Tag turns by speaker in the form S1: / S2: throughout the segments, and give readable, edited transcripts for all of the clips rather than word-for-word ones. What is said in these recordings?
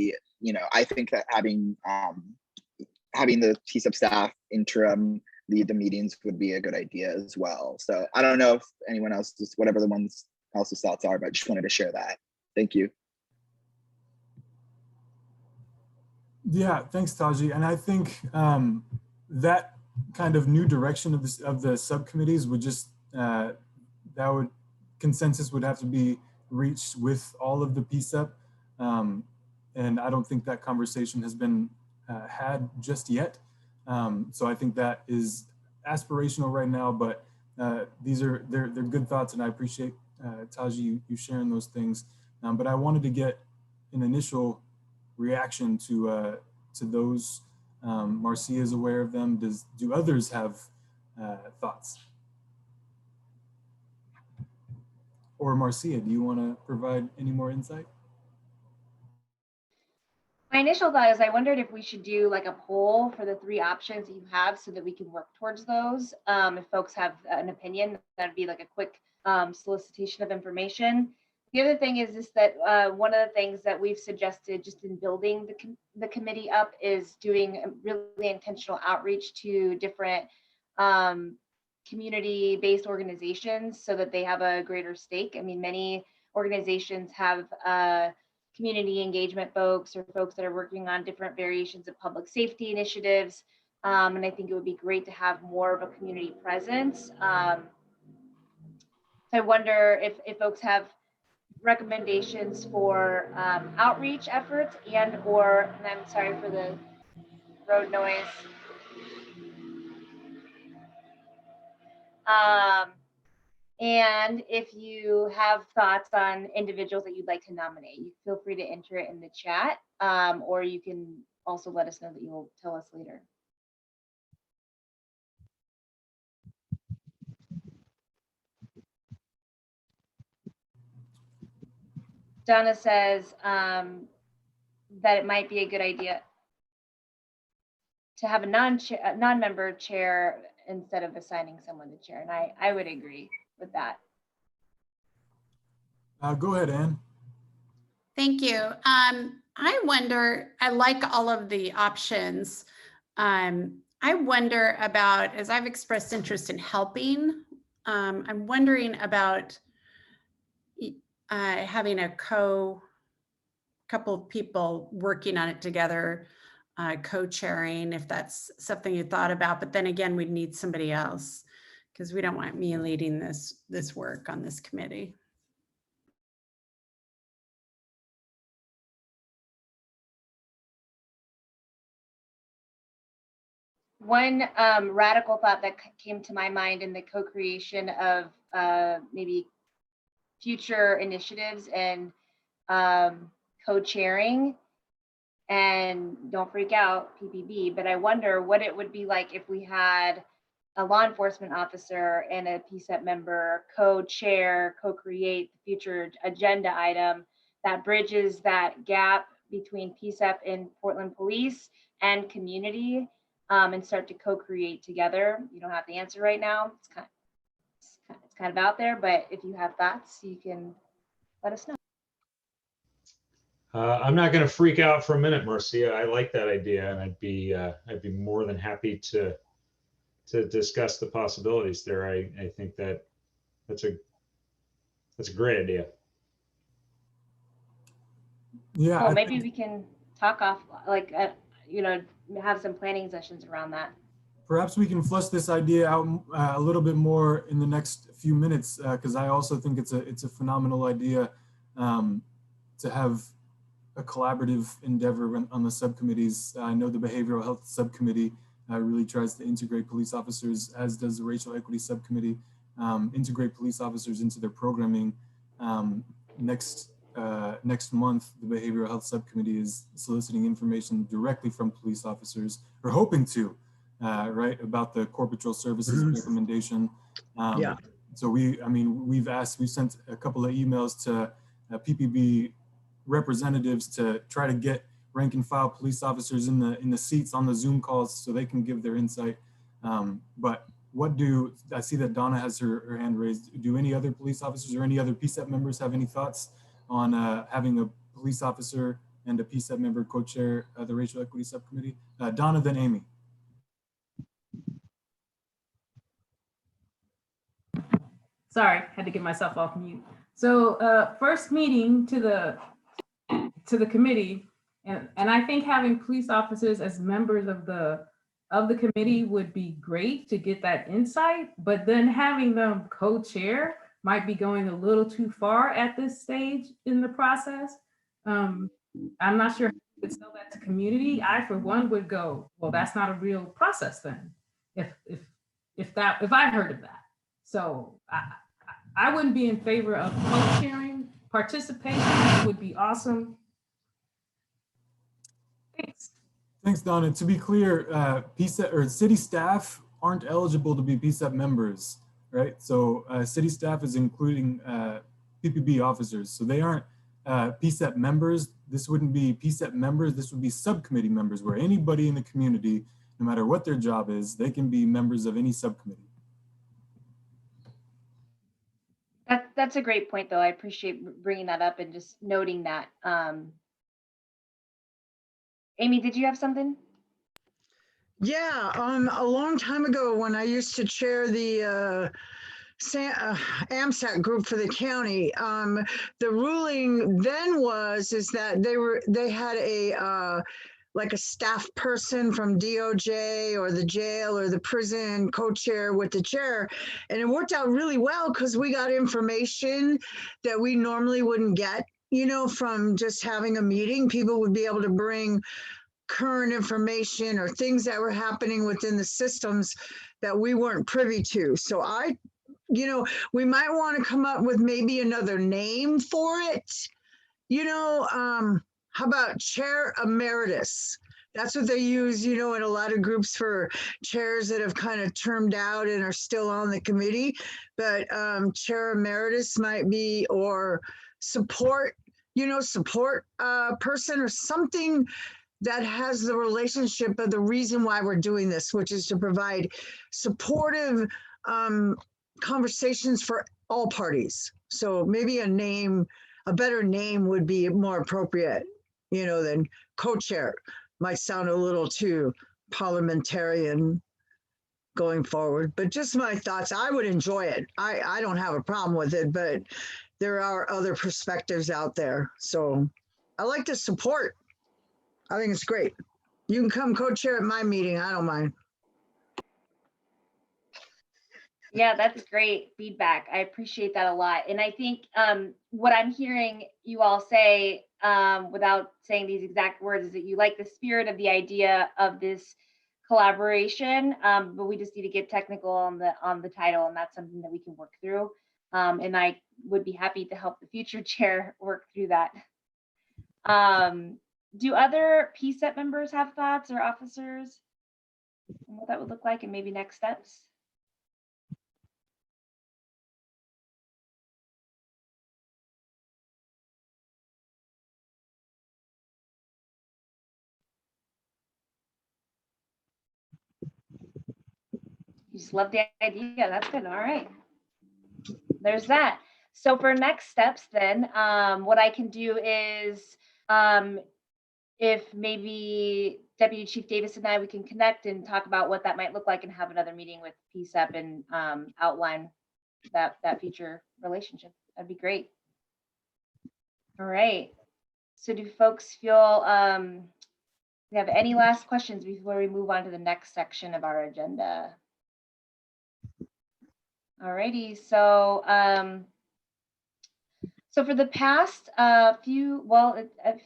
S1: I think that having the PCCEP staff interim lead the meetings would be a good idea as well. So I don't know if anyone else, just whatever the ones else's thoughts are, but I just wanted to share that. Thank you.
S2: Yeah, thanks, Taji. And I think that kind of new direction of the subcommittees would just, consensus would have to be reached with all of the PCCEP. And I don't think that conversation has been had just yet. So I think that is aspirational right now, but they're good thoughts, and I appreciate Taji you sharing those things. But I wanted to get an initial reaction to those. Marcia is aware of them. Do others have thoughts? Or Marcia, do you want to provide any more insight?
S3: My initial thought is I wondered if we should do like a poll for the 3 options that you have so that we can work towards those. If folks have an opinion, that'd be like a quick solicitation of information. The other thing is that one of the things that we've suggested just in building the committee up is doing a really intentional outreach to different community-based organizations so that they have a greater stake. I mean, many organizations have community engagement folks or folks that are working on different variations of public safety initiatives. And I think it would be great to have more of a community presence. So I wonder if folks have recommendations for outreach efforts and I'm sorry for the road noise. And if you have thoughts on individuals that you'd like to nominate, you feel free to enter it in the chat, or you can also let us know that you will tell us later. Donna says that it might be a good idea to have a non-member chair instead of assigning someone the chair. And I would agree with that.
S2: Go ahead, Anne.
S4: Thank you. I wonder, I like all of the options. I wonder about, as I've expressed interest in helping, I'm wondering about having a couple of people working on it together, co-chairing, if that's something you thought about. But then again, we'd need somebody else because we don't want me leading this work on this committee.
S3: One radical thought that came to my mind in the co-creation of maybe future initiatives and co-chairing, and don't freak out, PPB, but I wonder what it would be like if we had a law enforcement officer and a PCCEP member co-chair, co-create the future agenda item that bridges that gap between PCCEP and Portland Police and community, and start to co-create together. You don't have the answer right now. It's kind of out there, but if you have thoughts, you can let us know.
S5: I'm not going to freak out for a minute, Marcia. I like that idea, and I'd be more than happy to discuss the possibilities there. I think that's a great idea.
S2: Yeah.
S3: Well, maybe we can talk off, like, have some planning sessions around that.
S2: Perhaps we can flush this idea out a little bit more in the next few minutes, because I also think it's a phenomenal idea to have a collaborative endeavor on the subcommittees. I know the Behavioral Health Subcommittee really tries to integrate police officers, as does the Racial Equity Subcommittee, integrate police officers into their programming. Next month, the Behavioral Health Subcommittee is soliciting information directly from police officers, or hoping to, right, about the Core Patrol Services recommendation.
S6: Yeah.
S2: So we've sent a couple of emails to PPB representatives to try to get rank and file police officers in the seats on the Zoom calls so they can give their insight. But I see that Donna has her hand raised. Do any other police officers or any other PCCEP members have any thoughts on having a police officer and a PCEP member co-chair the Racial Equity Subcommittee. Donna, then Amy.
S6: Sorry, had to get myself off mute. So first meeting to the committee, and I think having police officers as members of the committee would be great to get that insight, but then having them co-chair might be going a little too far at this stage in the process. I'm not sure how you could sell that to community. I, for one, would go, well, that's not a real process then, if I heard of that. So I wouldn't be in favor of co-chairing. Participation would be awesome. Thanks.
S2: Thanks, Donna. To be clear, PCEP or city staff aren't eligible to be PCEP members, right? So city staff is including PPB officers. So they aren't PCEP members. This wouldn't be PCEP members. This would be subcommittee members, where anybody in the community, no matter what their job is, they can be members of any subcommittee.
S3: That's a great point, though. I appreciate bringing that up and just noting that. Amy, did you have something?
S7: Yeah, a long time ago when I used to chair the AMSAT group for the county, the ruling then is that they had a like a staff person from DOJ or the jail or the prison co-chair with the chair. And it worked out really well because we got information that we normally wouldn't get, you know, from just having a meeting. People would be able to bring current information or things that were happening within the systems that we weren't privy to. So you know, we might want to come up with maybe another name for it. You know, how about chair emeritus? That's what they use, you know, in a lot of groups for chairs that have kind of termed out and are still on the committee. But chair emeritus might be, or support, you know, support person or something that has the relationship of the reason why we're doing this, which is to provide supportive conversations for all parties. So maybe a better name would be more appropriate, you know, than co-chair. Might sound a little too parliamentarian going forward, but just my thoughts. I would enjoy it. I don't have a problem with it, but there are other perspectives out there. So I like to support. I think it's great. You can come co-chair at my meeting. I don't mind.
S3: Yeah, that's great feedback. I appreciate that a lot. And I think what I'm hearing you all say, without saying these exact words, is that you like the spirit of the idea of this collaboration, but we just need to get technical on the title, and that's something that we can work through. And I would be happy to help the future chair work through that. Do other PCEP members have thoughts, or officers, on what that would look like and maybe next steps? You just love the idea. That's good. All right. There's that. So for next steps, then, what I can do is, if maybe Deputy Chief Davis and I, we can connect and talk about what that might look like and have another meeting with PCEP and outline that future relationship. That'd be great. All right. So do folks feel we have any last questions before we move on to the next section of our agenda? All righty. So so for the past I feel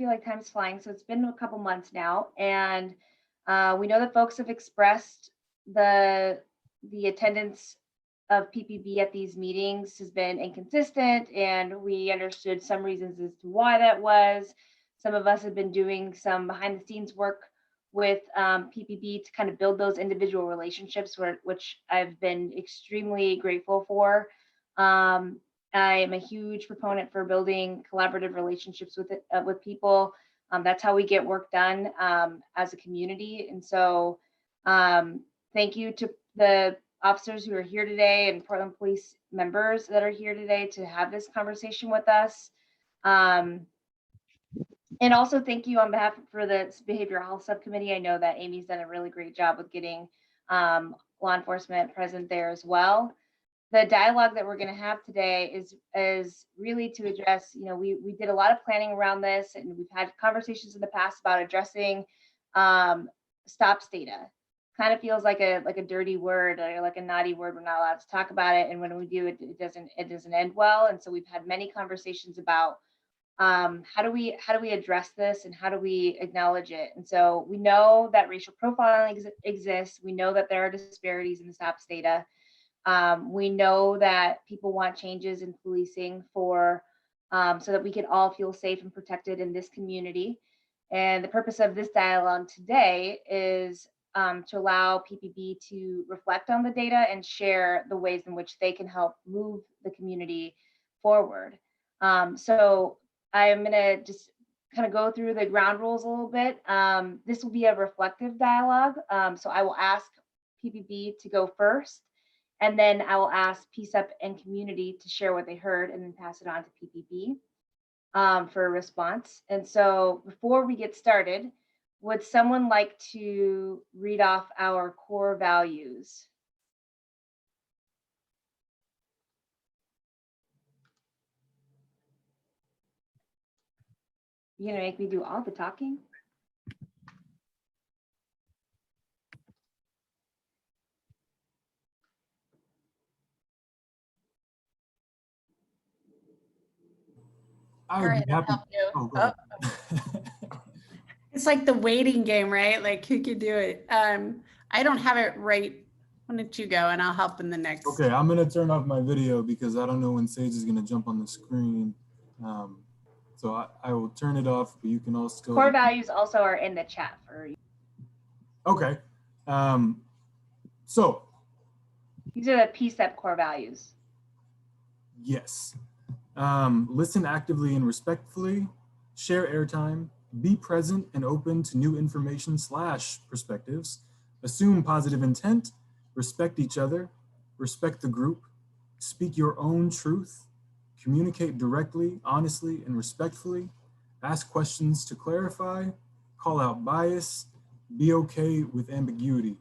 S3: like time's flying. So it's been a couple months now, and we know that folks have expressed the attendance of PPB at these meetings has been inconsistent, and we understood some reasons as to why that was. Some of us have been doing some behind the scenes work with PPB to kind of build those individual relationships, which I've been extremely grateful for. I am a huge proponent for building collaborative relationships with people. That's how we get work done as a community. And so thank you to the officers who are here today and Portland Police members that are here today to have this conversation with us. And also thank you on behalf for the behavioral health subcommittee. I know that Amy's done a really great job with getting law enforcement present there as well. The dialogue that we're going to have today is really to address, we did a lot of planning around this, and we've had conversations in the past about addressing stops data. Kind of feels like a dirty word, or like a naughty word. We're not allowed to talk about it, and when we do, it doesn't end well. And so we've had many conversations about how do we address this, and how do we acknowledge it. And so we know that racial profiling exists. We know that there are disparities in the STOPS data. We know that people want changes in policing so that we can all feel safe and protected in this community. And the purpose of this dialogue today is to allow PPB to reflect on the data and share the ways in which they can help move the community forward. So I'm going to just kind of go through the ground rules a little bit. This will be a reflective dialogue. So I will ask PPB to go first, and then I will ask PCCEP and community to share what they heard, and then pass it on to PPB for a response. And so before we get started, would someone like to read off our core values? You're gonna make me do all the talking?
S2: I would be happy.
S4: Help you.
S2: Oh, go ahead.
S4: It's like the waiting game, right? Like who could do it? I don't have it right. Why don't you go and I'll help in the next.
S2: Okay, I'm gonna turn off my video because I don't know when Sage is gonna jump on the screen. So I will turn it off, but you can also.
S3: Core values also are in the chat for you.
S2: Okay. So.
S3: These are the PCCEP core values.
S2: Yes. Listen actively and respectfully, share airtime, be present and open to new information / perspectives, assume positive intent, respect each other, respect the group, speak your own truth, communicate directly, honestly, and respectfully, ask questions to clarify, call out bias, be okay with ambiguity.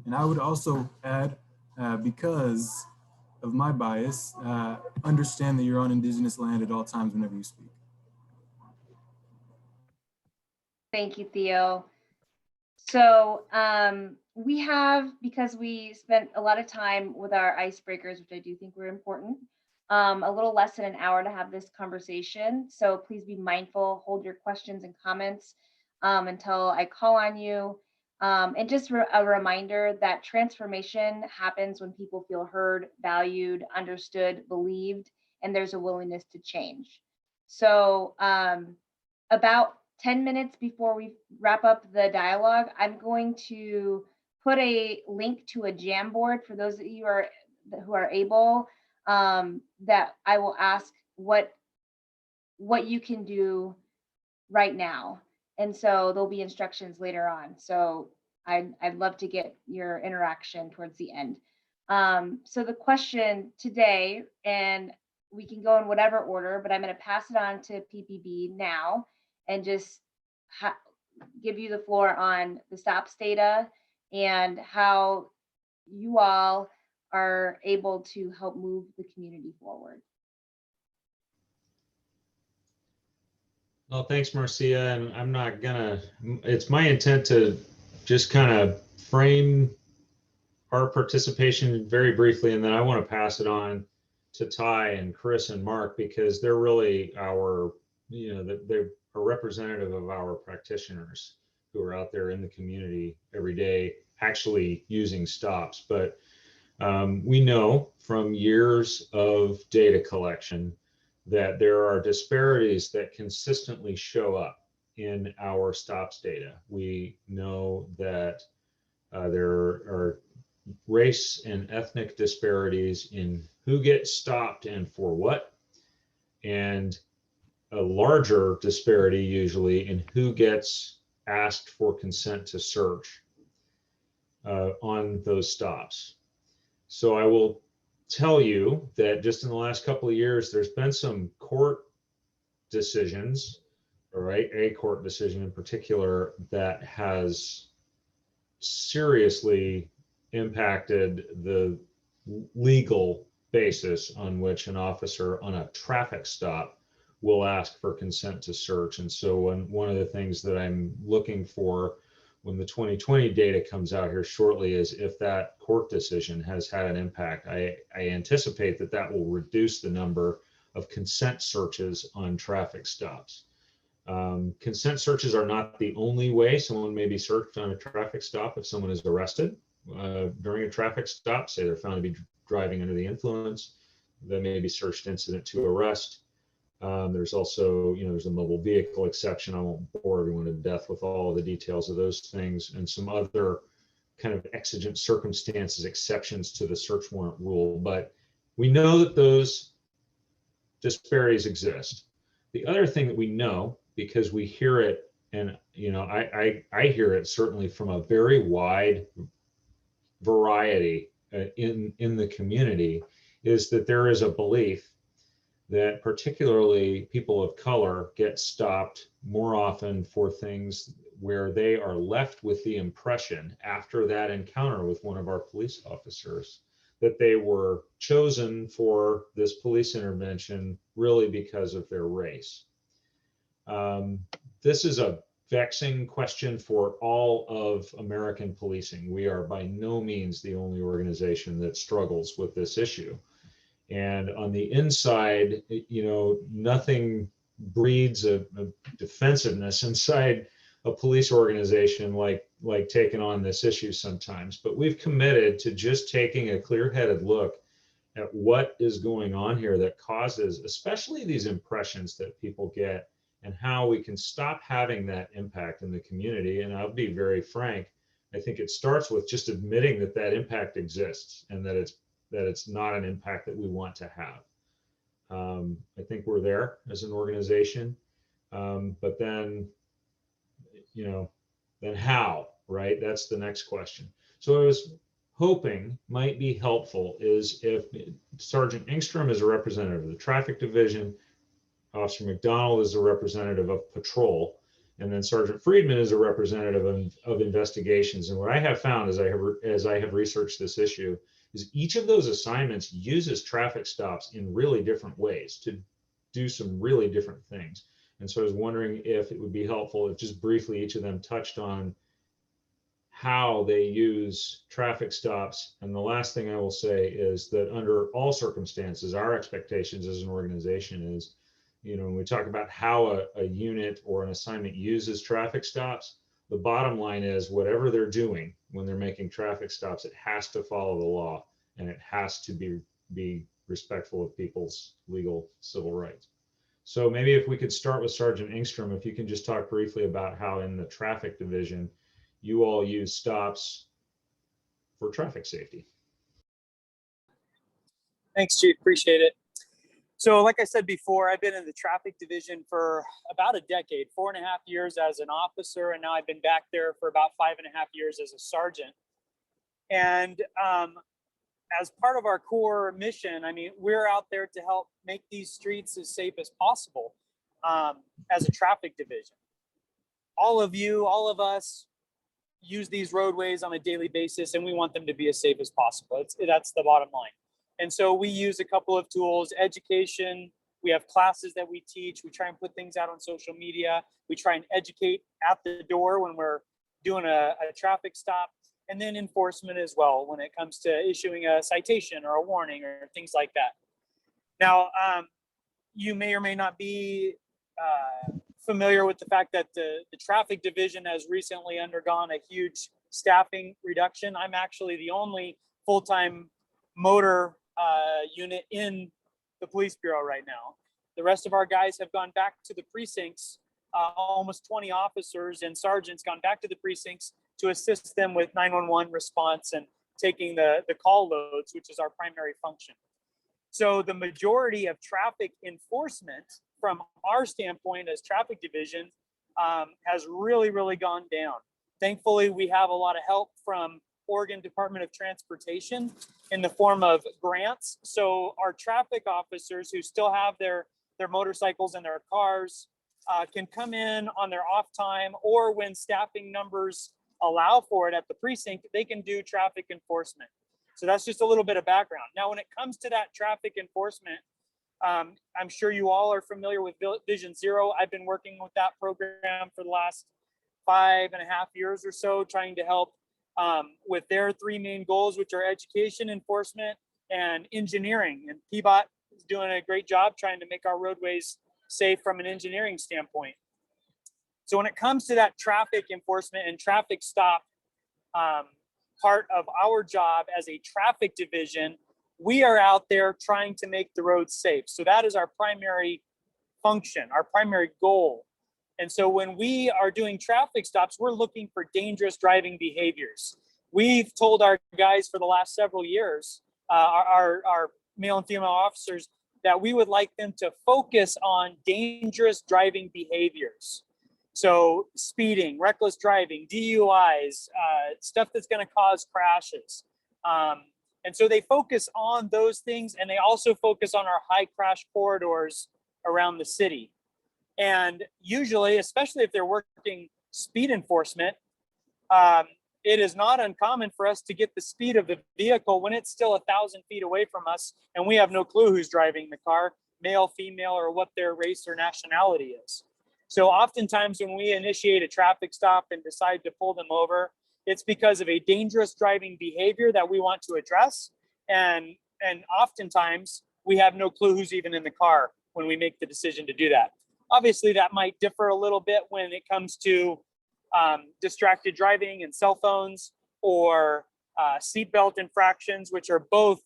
S2: And I would also add, because of my bias, understand that you're on Indigenous land at all times whenever you speak.
S3: Thank you, Theo. So we have, because we spent a lot of time with our icebreakers, which I do think were important, a little less than an hour to have this conversation. So please be mindful, hold your questions and comments until I call on you. And just a reminder that transformation happens when people feel heard, valued, understood, believed, and there's a willingness to change. So about 10 minutes before we wrap up the dialogue, I'm going to put a link to a Jamboard for those of you who are able, that I will ask what you can do right now. And so there'll be instructions later on. So I'd love to get your interaction towards the end. So the question today, and we can go in whatever order, but I'm going to pass it on to PPB now and just give you the floor on the STOPS data and how you all are able to help move the community forward.
S5: Well, thanks, Marcia. And I'm not gonna, it's my intent to just kind of frame our participation very briefly, and then I want to pass it on to Ty and Chris and Mark, because they're really our, they're a representative of our practitioners who are out there in the community every day actually using stops. But we know from years of data collection that there are disparities that consistently show up in our stops data. We know that there are race and ethnic disparities in who gets stopped and for what, and a larger disparity usually in who gets asked for consent to search on those stops. So I will tell you that just in the last couple of years, there's been some court decisions or a court decision in particular that has seriously impacted the legal basis on which an officer on a traffic stop will ask for consent to search. And so one of the things that I'm looking for when the 2020 data comes out here shortly is if that court decision has had an impact. I anticipate that that will reduce the number of consent searches on traffic stops. Consent searches are not the only way someone may be searched on a traffic stop. If someone is arrested during a traffic stop, say they're found to be driving under the influence, they may be searched incident to arrest. There's also, there's a mobile vehicle exception. I won't bore everyone to death with all of the details of those things, and some other kind of exigent circumstances, exceptions to the search warrant rule. But we know that those disparities exist. The other thing that we know, because we hear it, and I hear it certainly from a very wide variety in the community, is that there is a belief that particularly people of color get stopped more often for things where they are left with the impression after that encounter with one of our police officers that they were chosen for this police intervention really because of their race. This is a vexing question for all of American policing. We are by no means the only organization that struggles with this issue. And on the inside, nothing breeds a defensiveness inside a police organization like taking on this issue sometimes. But we've committed to just taking a clear-headed look at what is going on here that causes, especially these impressions that people get, and how we can stop having that impact in the community. And I'll be very frank, I think it starts with just admitting that that impact exists and that it's not an impact that we want to have. I think we're there as an organization, but then, then how, right? That's the next question. So I was hoping might be helpful is if Sergeant Engstrom is a representative of the traffic division, Officer McDonald is a representative of patrol, and then Sergeant Friedman is a representative of investigations. And what I have found as I have researched this issue is each of those assignments uses traffic stops in really different ways to do some really different things. And so I was wondering if it would be helpful if just briefly each of them touched on how they use traffic stops. And the last thing I will say is that under all circumstances, our expectations as an organization is, when we talk about how a unit or an assignment uses traffic stops, the bottom line is whatever they're doing when they're making traffic stops, it has to follow the law and it has to be respectful of people's legal civil rights. So maybe if we could start with Sergeant Engstrom, if you can just talk briefly about how in the traffic division, you all use stops for traffic safety.
S8: Thanks, Chief, appreciate it. So like I said before, I've been in the traffic division for about a decade, 4.5 years as an officer, and now I've been back there for about 5.5 years as a sergeant. And as part of our core mission, we're out there to help make these streets as safe as possible as a traffic division. All of us use these roadways on a daily basis, and we want them to be as safe as possible. That's the bottom line. And so we use a couple of tools, education. We have classes that we teach. We try and put things out on social media. We try and educate at the door when we're doing a traffic stop, and then enforcement as well when it comes to issuing a citation or a warning or things like that. Now, you may or may not be familiar with the fact that the traffic division has recently undergone a huge staffing reduction. I'm actually the only full-time motor unit in the police bureau right now. The rest of our guys have gone back to the precincts. Almost 20 officers and sergeants gone back to the precincts to assist them with 911 response and taking the call loads, which is our primary function. So the majority of traffic enforcement from our standpoint as traffic division has really gone down. Thankfully, we have a lot of help from Oregon Department of Transportation in the form of grants. So our traffic officers who still have their motorcycles and their cars can come in on their off time, or when staffing numbers allow for it at the precinct, they can do traffic enforcement. So that's just a little bit of background. Now, when it comes to that traffic enforcement, I'm sure you all are familiar with Vision Zero. I've been working with that program for the last 5.5 years or so, trying to help with their 3 main goals, which are education, enforcement, and engineering. And PBOT is doing a great job trying to make our roadways safe from an engineering standpoint. So when it comes to that traffic enforcement and traffic stop part of our job as a traffic division, we are out there trying to make the roads safe. So that is our primary function, our primary goal. And so when we are doing traffic stops, we're looking for dangerous driving behaviors. We've told our guys for the last several years, our male and female officers, that we would like them to focus on dangerous driving behaviors. So speeding, reckless driving, DUIs, stuff that's going to cause crashes. And so they focus on those things, and they also focus on our high crash corridors around the city. And usually, especially if they're working speed enforcement, it is not uncommon for us to get the speed of the vehicle when it's still 1,000 feet away from us, and we have no clue who's driving the car, male, female, or what their race or nationality is. So oftentimes when we initiate a traffic stop and decide to pull them over, it's because of a dangerous driving behavior that we want to address. And oftentimes we have no clue who's even in the car when we make the decision to do that. Obviously, that might differ a little bit when it comes to distracted driving and cell phones, or seatbelt infractions, which are both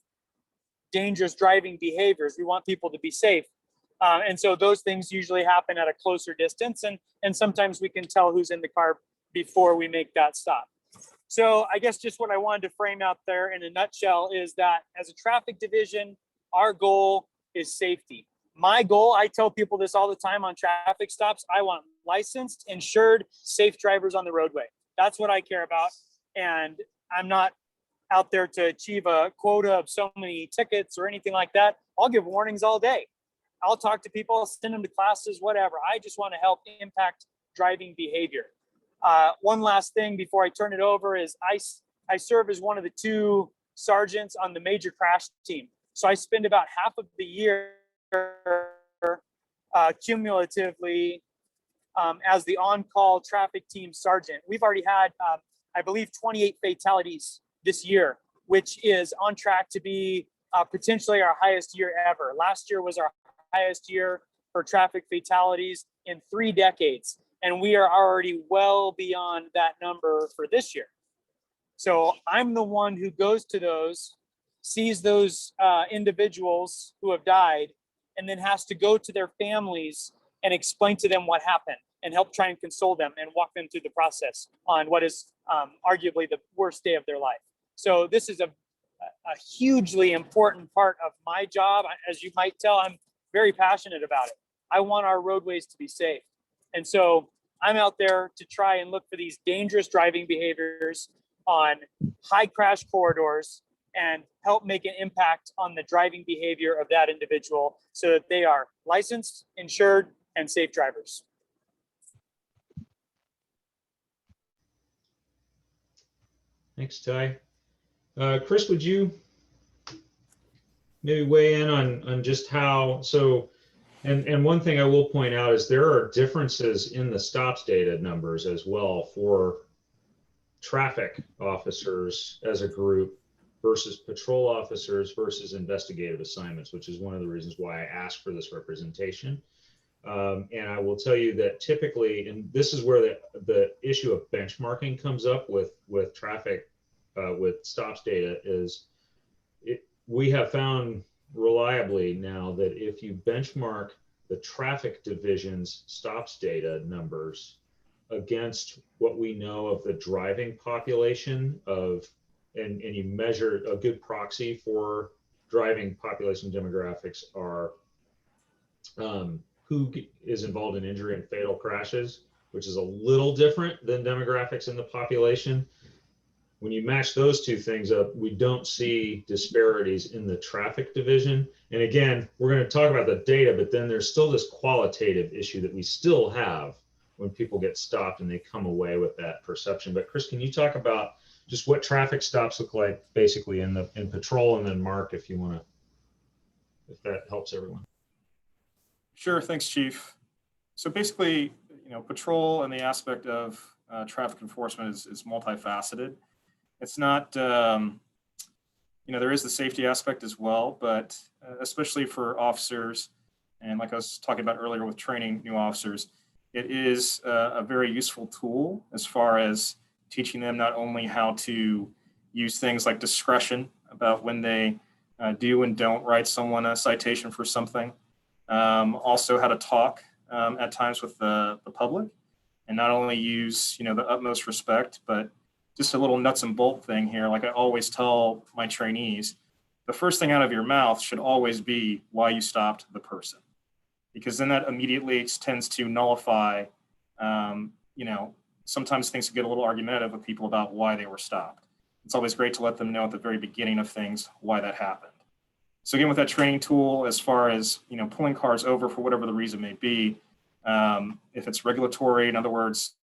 S8: dangerous driving behaviors. We want people to be safe. And so those things usually happen at a closer distance, and sometimes we can tell who's in the car before we make that stop. So I guess just what I wanted to frame out there in a nutshell is that as a traffic division, our goal is safety. My goal, I tell people this all the time on traffic stops, I want licensed, insured, safe drivers on the roadway. That's what I care about. And I'm not out there to achieve a quota of so many tickets or anything like that. I'll give warnings all day. I'll talk to people, I'll send them to classes, whatever. I just want to help impact driving behavior. One last thing before I turn it over is I serve as one of the 2 sergeants on the major crash team. So I spend about half of the year cumulatively as the on-call traffic team sergeant. We've already had, I believe, 28 fatalities this year, which is on track to be potentially our highest year ever. Last year was our highest year for traffic fatalities in 3 decades. And we are already well beyond that number for this year. So I'm the one who goes to those, sees those individuals who have died, and then has to go to their families and explain to them what happened and help try and console them and walk them through the process on what is arguably the worst day of their life. So this is a hugely important part of my job. As you might tell, I'm very passionate about it. I want our roadways to be safe. And so I'm out there to try and look for these dangerous driving behaviors on high crash corridors and help make an impact on the driving behavior of that individual so that they are licensed, insured, and safe drivers.
S5: Thanks, Ty. Chris, would you maybe weigh in on just how, so, and one thing I will point out is there are differences in the stops data numbers as well for traffic officers as a group versus patrol officers versus investigative assignments, which is one of the reasons why I asked for this representation. And I will tell you that typically, and this is where the issue of benchmarking comes up with traffic, with stops data, is we have found reliably now that if you benchmark the traffic division's stops data numbers against what we know of the driving population of, and you measure, a good proxy for driving population demographics are who is involved in injury and fatal crashes, which is a little different than demographics in the population. when you match those two things up, we don't see disparities in the traffic division. And again, we're going to talk about the data, but then there's still this qualitative issue that we still have when people get stopped and they come away with that perception. But Chris, can you talk about just what traffic stops look like basically in patrol, and then Mark, if you want to, if that helps everyone.
S9: Sure, thanks, Chief. So basically, patrol and the aspect of traffic enforcement is multifaceted. It's not, there is the safety aspect as well, but especially for officers, and like I was talking about earlier with training new officers, it is a very useful tool as far as teaching them not only how to use things like discretion about when they do and don't write someone a citation for something, also how to talk at times with the public, and not only use the utmost respect, but just a little nuts and bolt thing here. Like I always tell my trainees, the first thing out of your mouth should always be why you stopped the person, because then that immediately tends to nullify, sometimes things get a little argumentative with people about why they were stopped. It's always great to let them know at the very beginning of things why that happened. So again, with that training tool, as far as pulling cars over for whatever the reason may be, if it's regulatory, in other words,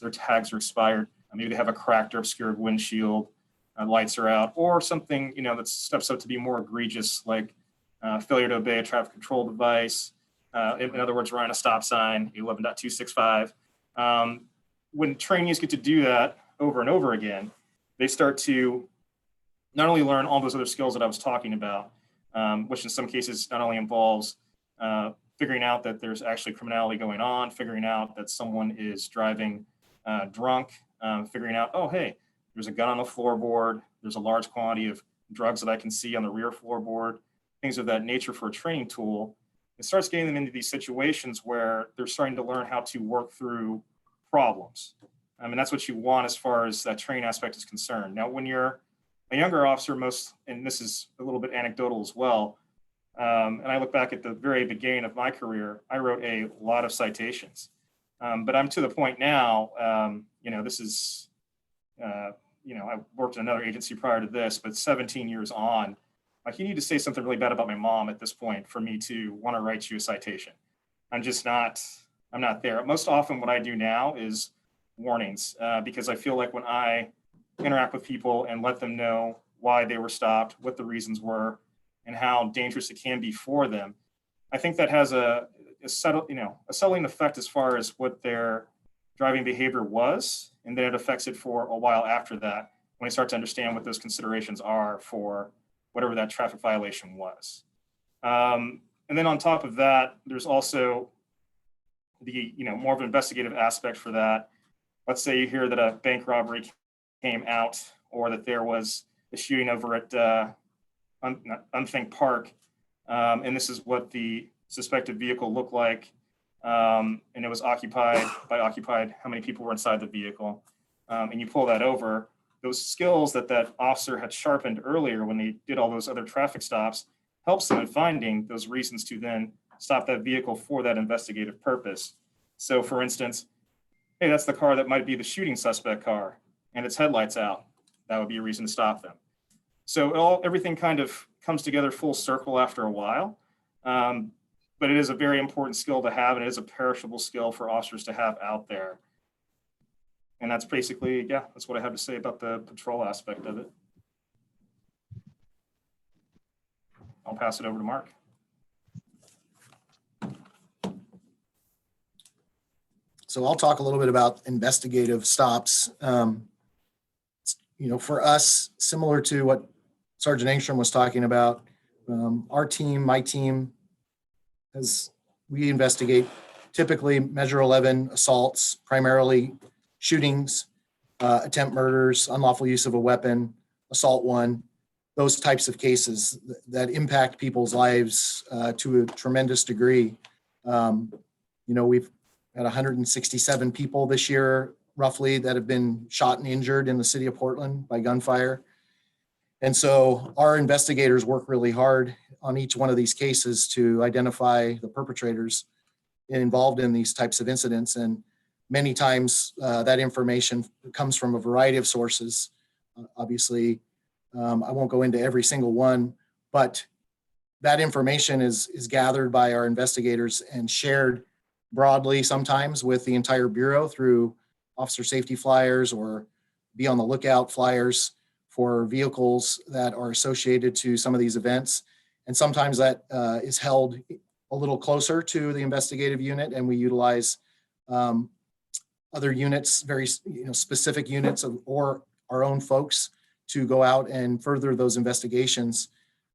S9: their tags are expired, maybe they have a cracked or obscured windshield, lights are out, or something that steps up to be more egregious, like failure to obey a traffic control device. In other words, we're on a stop sign, 11.265. When trainees get to do that over and over again, they start to not only learn all those other skills that I was talking about, which in some cases not only involves figuring out that there's actually criminality going on, figuring out that someone is driving drunk, figuring out, oh, hey, there's a gun on the floorboard, there's a large quantity of drugs that I can see on the rear floorboard, things of that nature for a training tool. It starts getting them into these situations where they're starting to learn how to work through problems. And that's what you want as far as that training aspect is concerned. Now, when you're a younger officer, and this is a little bit anecdotal as well, and I look back at the very beginning of my career, I wrote a lot of citations. But I'm to the point now, this is, I worked in another agency prior to this, but 17 years on, like you need to say something really bad about my mom at this point for me to want to write you a citation. I'm not there. Most often what I do now is warnings, because I feel like when I interact with people and let them know why they were stopped, what the reasons were, and how dangerous it can be for them, I think that has a settling effect as far as what their driving behavior was, and then it affects it for a while after that when they start to understand what those considerations are for whatever that traffic violation was. And then on top of that, there's also the more of an investigative aspect for that. Let's say you hear that a bank robbery came out, or that there was a shooting over at Unthink Park, and this is what the suspected vehicle looked like, and it was occupied, how many people were inside the vehicle, and you pull that over. Those skills that officer had sharpened earlier when they did all those other traffic stops helps them in finding those reasons to then stop that vehicle for that investigative purpose. So for instance, hey, that's the car that might be the shooting suspect car, and its headlights out. That would be a reason to stop them. So everything kind of comes together full circle after a while. But it is a very important skill to have, and it is a perishable skill for officers to have out there. And that's basically, that's what I have to say about the patrol aspect of it. I'll pass it over to Mark.
S10: So I'll talk a little bit about investigative stops. For us, similar to what Sergeant Engstrom was talking about, our team, my team, we investigate typically Measure 11 assaults, primarily shootings, attempt murders, unlawful use of a weapon, assault 1, those types of cases that impact people's lives to a tremendous degree. We've had 167 people this year, roughly, that have been shot and injured in the city of Portland by gunfire. And so our investigators work really hard on each one of these cases to identify the perpetrators involved in these types of incidents. And many times that information comes from a variety of sources. Obviously, I won't go into every single one, but that information is gathered by our investigators and shared broadly sometimes with the entire Bureau through officer safety flyers or be on the lookout flyers for vehicles that are associated to some of these events. And sometimes that is held a little closer to the investigative unit, and we utilize other units, very specific units or our own folks to go out and further those investigations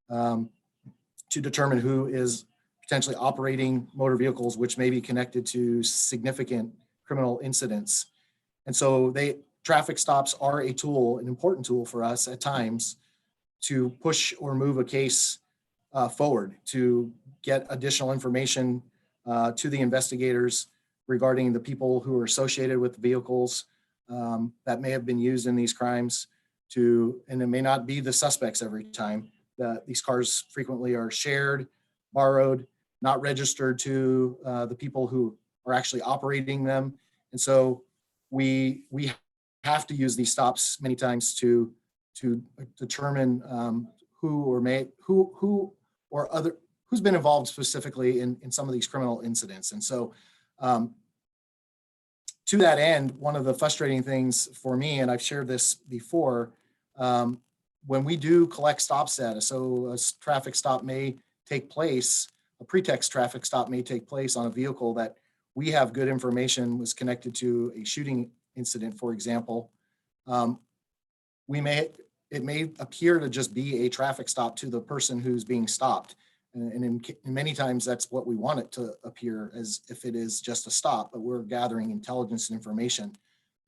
S10: to determine who is potentially operating motor vehicles which may be connected to significant criminal incidents. And so traffic stops are a tool, an important tool for us at times to push or move a case forward, to get additional information to the investigators regarding the people who are associated with the vehicles that may have been used in these crimes, and it may not be the suspects every time. These cars frequently are shared, borrowed, not registered to the people who are actually operating them. And so we have to use these stops many times to determine who's been involved specifically in some of these criminal incidents. And so to that end, one of the frustrating things for me, and I've shared this before, when we do collect stop status, so a traffic stop may take place, a pretext traffic stop may take place on a vehicle that we have good information was connected to a shooting incident, for example. It may appear to just be a traffic stop to the person who's being stopped. And in many times that's what we want it to appear, as if it is just a stop, but we're gathering intelligence and information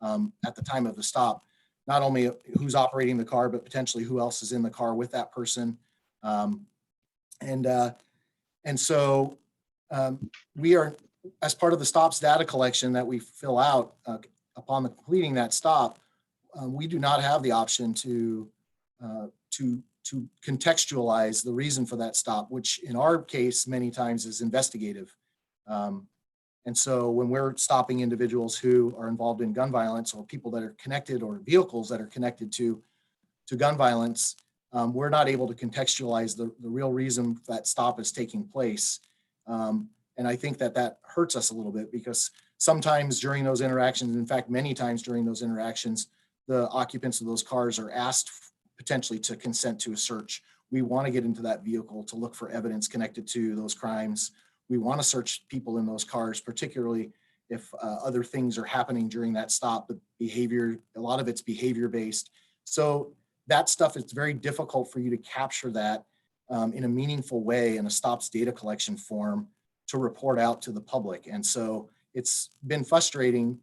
S10: at the time of the stop, not only who's operating the car, but potentially who else is in the car with that person. And so we are, as part of the stops data collection that we fill out upon completing that stop, we do not have the option to contextualize the reason for that stop, which in our case many times is investigative. And so when we're stopping individuals who are involved in gun violence, or people that are connected, or vehicles that are connected to gun violence, we're not able to contextualize the real reason that stop is taking place. And I think that hurts us a little bit, because sometimes during those interactions, in fact, many times during those interactions, the occupants of those cars are asked potentially to consent to a search. We want to get into that vehicle to look for evidence connected to those crimes. We want to search people in those cars, particularly if other things are happening during that stop. The behavior, a lot of it's behavior based. So that stuff, it's very difficult for you to capture that in a meaningful way in a stops data collection form to report out to the public. And so it's been frustrating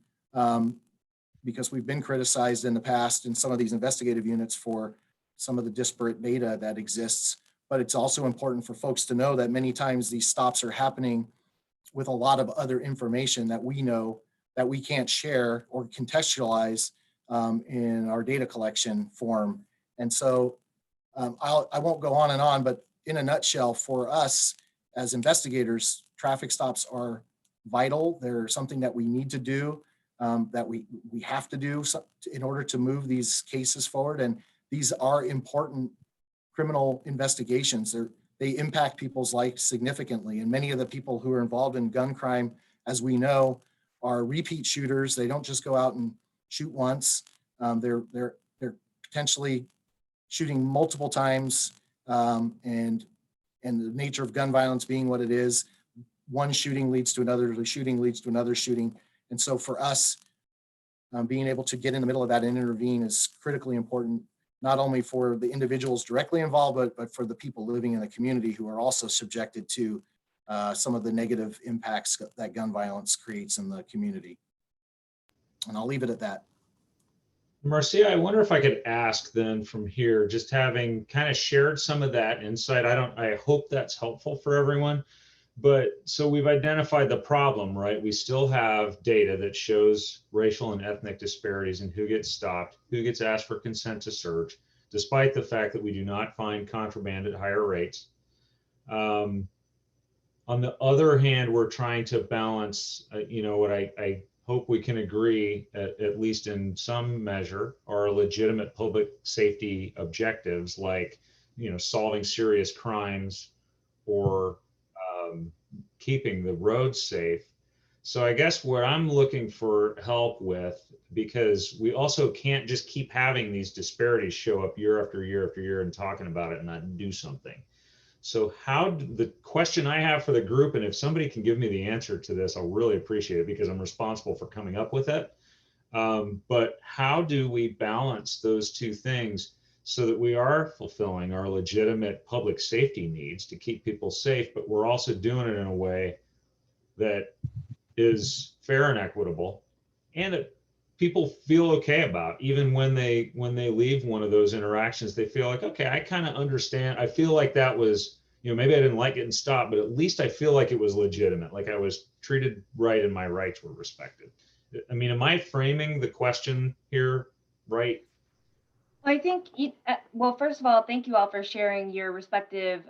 S10: because we've been criticized in the past in some of these investigative units for some of the disparate data that exists. But it's also important for folks to know that many times these stops are happening with a lot of other information that we know that we can't share or contextualize in our data collection form. And so I won't go on, but in a nutshell, for us as investigators, traffic stops are vital. They're something that we need to do, that we have to do in order to move these cases forward. And these are important criminal investigations. They impact people's lives significantly. And many of the people who are involved in gun crime, as we know, are repeat shooters. They don't just go out and shoot once. They're potentially shooting multiple times. And the nature of gun violence being what it is, one shooting leads to another shooting leads to another shooting. And so for us, being able to get in the middle of that and intervene is critically important, not only for the individuals directly involved, but for the people living in the community who are also subjected to some of the negative impacts that gun violence creates in the community. And I'll leave it at that.
S5: Marcia, I wonder if I could ask then from here, just having kind of shared some of that insight, I hope that's helpful for everyone. But so we've identified the problem, right? We still have data that shows racial and ethnic disparities in who gets stopped, who gets asked for consent to search, despite the fact that we do not find contraband at higher rates. On the other hand, we're trying to balance, what I hope we can agree, at least in some measure, are legitimate public safety objectives, like, solving serious crimes or keeping the roads safe. So I guess what I'm looking for help with, because we also can't just keep having these disparities show up year after year after year and talking about it and not do something. So the question I have for the group, and if somebody can give me the answer to this, I'll really appreciate it, because I'm responsible for coming up with it. But how do we balance those two things so that we are fulfilling our legitimate public safety needs to keep people safe, but we're also doing it in a way that is fair and equitable, and that people feel okay about, even when they leave one of those interactions, they feel like, okay, I kind of understand. I feel like that was, maybe I didn't like it and stopped, but at least I feel like it was legitimate, like I was treated right and my rights were respected. I mean, am I framing the question here right?
S3: I think, well, first of all, thank you all for sharing your respective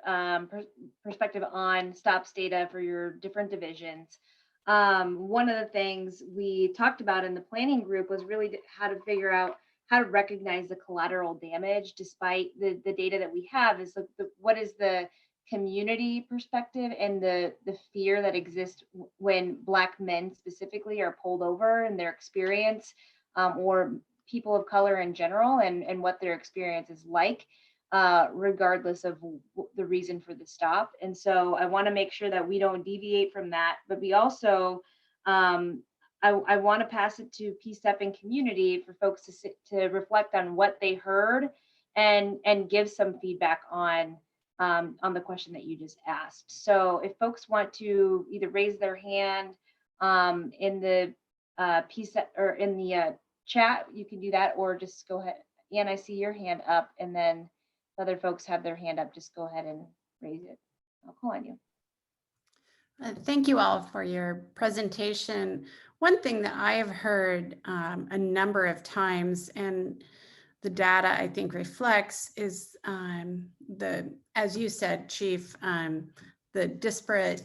S3: perspective on stops data for your different divisions. One of the things we talked about in the planning group was really how to figure out how to recognize the collateral damage despite the data that we have. Is what is the community perspective and the fear that exists when Black men specifically are pulled over and their experience, or people of color in general, and what their experience is like, regardless of the reason for the stop. And so I want to make sure that we don't deviate from that, but we also, I want to pass it to PCCEP and community for folks to reflect on what they heard and give some feedback on the question that you just asked. So if folks want to either raise their hand in the PCCEP or in the chat, you can do that, or just go ahead. Ann, I see your hand up, and then other folks have their hand up. Just go ahead and raise it. I'll call on you.
S4: Thank you all for your presentation. One thing that I have heard a number of times, and the data I think reflects, is as you said, Chief, the disparate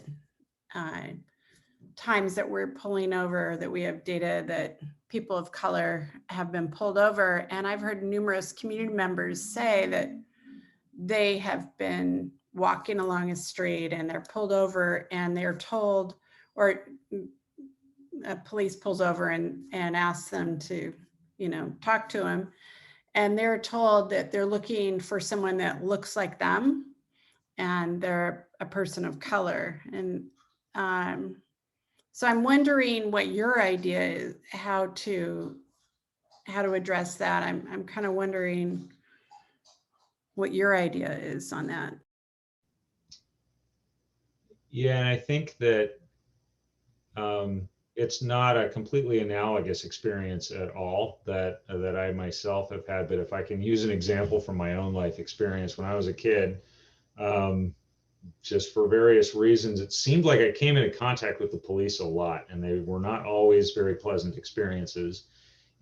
S4: times that we're pulling over, that we have data that people of color have been pulled over. And I've heard numerous community members say that they have been walking along a street and they're pulled over and they're told, or police pulls over and asks them to, talk to them. And they're told that they're looking for someone that looks like them and they're a person of color. And so I'm wondering what your idea is, how to address that. I'm kind of wondering what your idea is on that.
S5: Yeah, and I think that it's not a completely analogous experience at all that I myself have had. But if I can use an example from my own life experience, when I was a kid, just for various reasons, it seemed like I came into contact with the police a lot, and they were not always very pleasant experiences.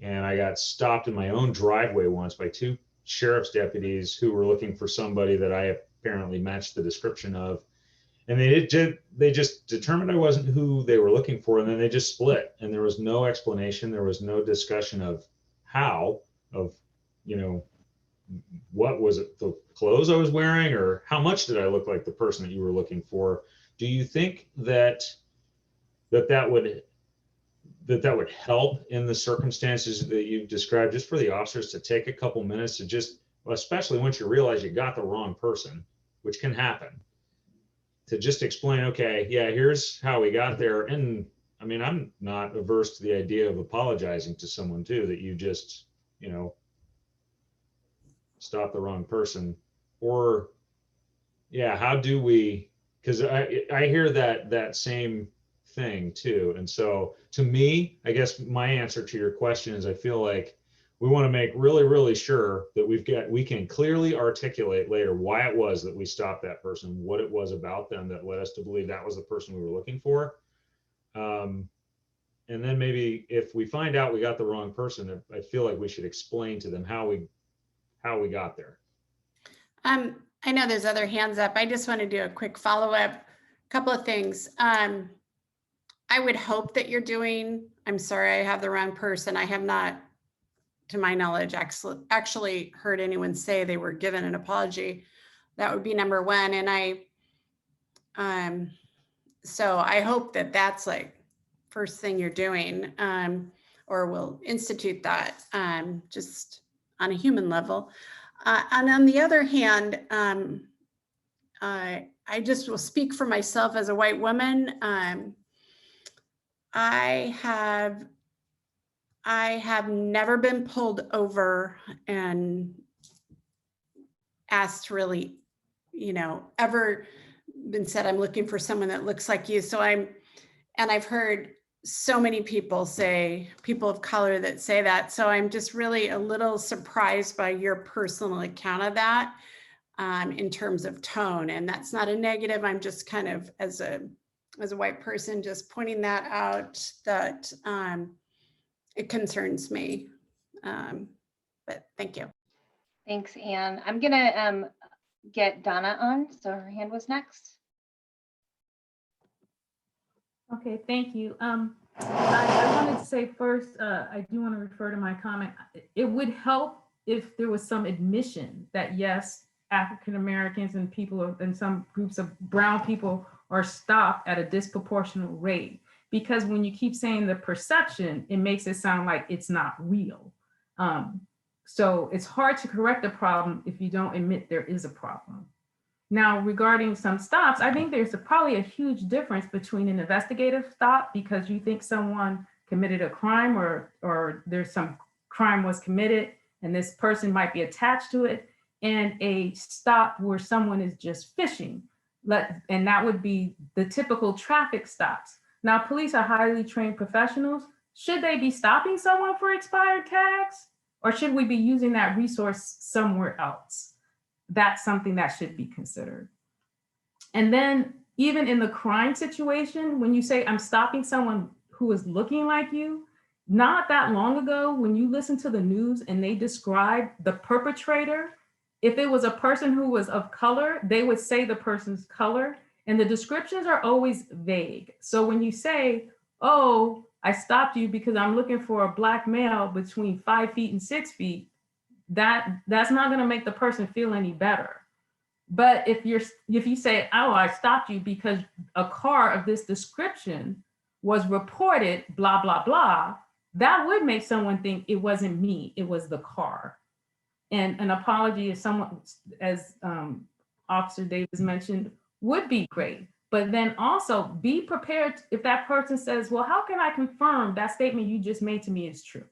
S5: And I got stopped in my own driveway once by two sheriff's deputies who were looking for somebody that I apparently matched the description of. And they just determined I wasn't who they were looking for, and then they just split. And there was no explanation. There was no discussion of how, what was it, the clothes I was wearing, or how much did I look like the person that you were looking for? Do you think that would help in the circumstances that you've described, just for the officers to take a couple minutes to just, especially once you realize you got the wrong person, which can happen, to just explain, okay, yeah, here's how we got there. And I mean, I'm not averse to the idea of apologizing to someone too, that you just, stop the wrong person. Or yeah, how do we, because I hear that same thing too. And so to me, I guess my answer to your question is, I feel like we want to make really, really sure that we can clearly articulate later why it was that we stopped that person, what it was about them that led us to believe that was the person we were looking for. And then maybe if we find out we got the wrong person, I feel like we should explain to them how we got there.
S4: I know there's other hands up. I just want to do a quick follow-up. Couple of things. I would hope that you're doing, I'm sorry, I have the wrong person. I have not, to my knowledge, actually heard anyone say they were given an apology. That would be number one. And so I hope that that's like first thing you're doing, or will institute that, just on a human level. And on the other hand, I just will speak for myself as a white woman. I have never been pulled over and asked really, ever been said, I'm looking for someone that looks like you. So and I've heard so many people of color that say that. So I'm just really a little surprised by your personal account of that, in terms of tone. And that's not a negative. I'm just kind of, as a white person, just pointing that out, that it concerns me. But thank you.
S3: Thanks, Anne. I'm gonna get Donna on. So her hand was next.
S6: Okay, thank you. I wanted to say first, I do want to refer to my comment. It would help if there was some admission that yes, African Americans and people and some groups of brown people are stopped at a disproportionate rate. Because when you keep saying the perception, it makes it sound like it's not real. So it's hard to correct a problem if you don't admit there is a problem. Now, regarding some stops, I think there's probably a huge difference between an investigative stop because you think someone committed a crime or there's some crime was committed and this person might be attached to it, and a stop where someone is just fishing. And that would be the typical traffic stops. Now, police are highly trained professionals. Should they be stopping someone for expired tags? Or should we be using that resource somewhere else? That's something that should be considered. And then even in the crime situation, when you say I'm stopping someone who is looking like you, not that long ago, when you listen to the news and they describe the perpetrator, if it was a person who was of color, they would say the person's color, and the descriptions are always vague. So when you say, oh, I stopped you because I'm looking for a Black male between 5 feet and 6 feet, that's not going to make the person feel any better. But if you say, oh, I stopped you because a car of this description was reported, blah, blah, blah, that would make someone think it wasn't me, it was the car. And an apology is someone, as Officer Davis mentioned, would be great. But then also be prepared if that person says, well, how can I confirm that statement you just made to me is true?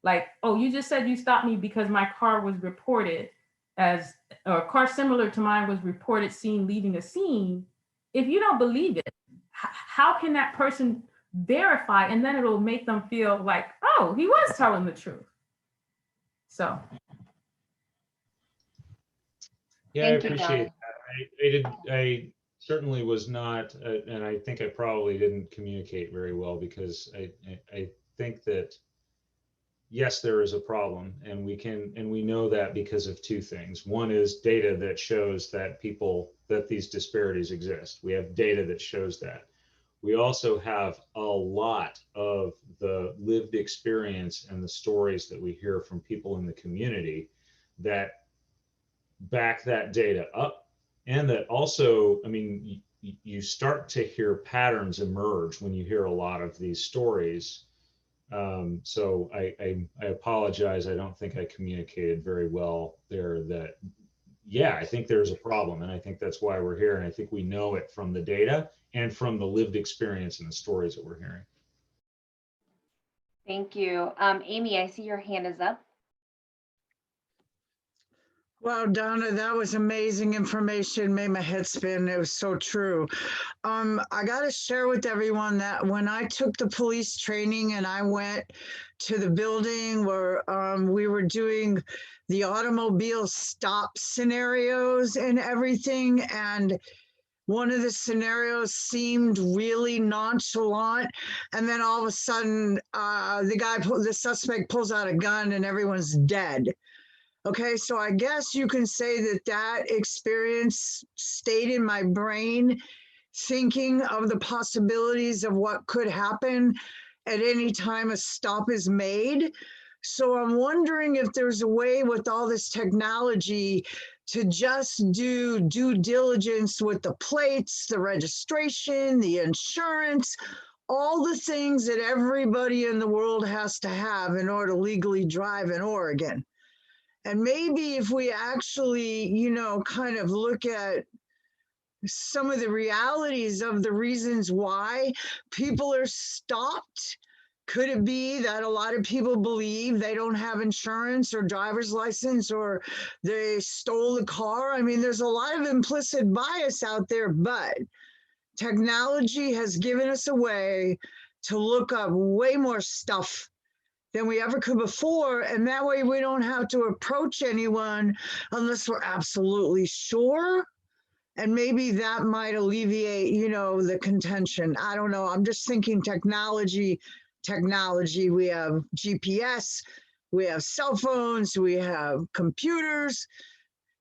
S6: Like, oh, you just said you stopped me because my car was reported as, or a car similar to mine was reported seen leaving a scene. If you don't believe it, how can that person verify? And then it'll make them feel like, oh, he was telling the truth. So.
S5: Yeah,
S3: Thank
S5: I
S3: you,
S5: appreciate that. I certainly was not, and I think I probably didn't communicate very well because I think that, yes, there is a problem, and we know that because of two things. One is data that shows that these disparities exist. We have data that shows that. We also have a lot of the lived experience and the stories that we hear from people in the community that back that data up. And that also, I mean, you start to hear patterns emerge when you hear a lot of these stories. So I apologize. I don't think I communicated very well there that, yeah, I think there's a problem. And I think that's why we're here. And I think we know it from the data and from the lived experience and the stories that we're hearing.
S3: Thank you. Amy, I see your hand is up.
S7: Wow, Donna, that was amazing information. Made my head spin. It was so true. I got to share with everyone that when I took the police training and I went to the building where we were doing the automobile stop scenarios and everything, and one of the scenarios seemed really nonchalant, and then all of a sudden the suspect pulls out a gun and everyone's dead. Okay, so I guess you can say that experience stayed in my brain thinking of the possibilities of what could happen at any time a stop is made. So I'm wondering if there's a way with all this technology to just do due diligence with the plates, the registration, the insurance, all the things that everybody in the world has to have in order to legally drive in Oregon. And maybe if we actually, you know, kind of look at some of the realities of the reasons why people are stopped. Could it be that a lot of people believe they don't have insurance or driver's license, or they stole the car? I mean, there's a lot of implicit bias out there, but technology has given us a way to look up way more stuff than we ever could before. And that way we don't have to approach anyone unless we're absolutely sure. And maybe that might alleviate, you know, the contention. I don't know. I'm just thinking technology. We have GPS, we have cell phones, we have computers,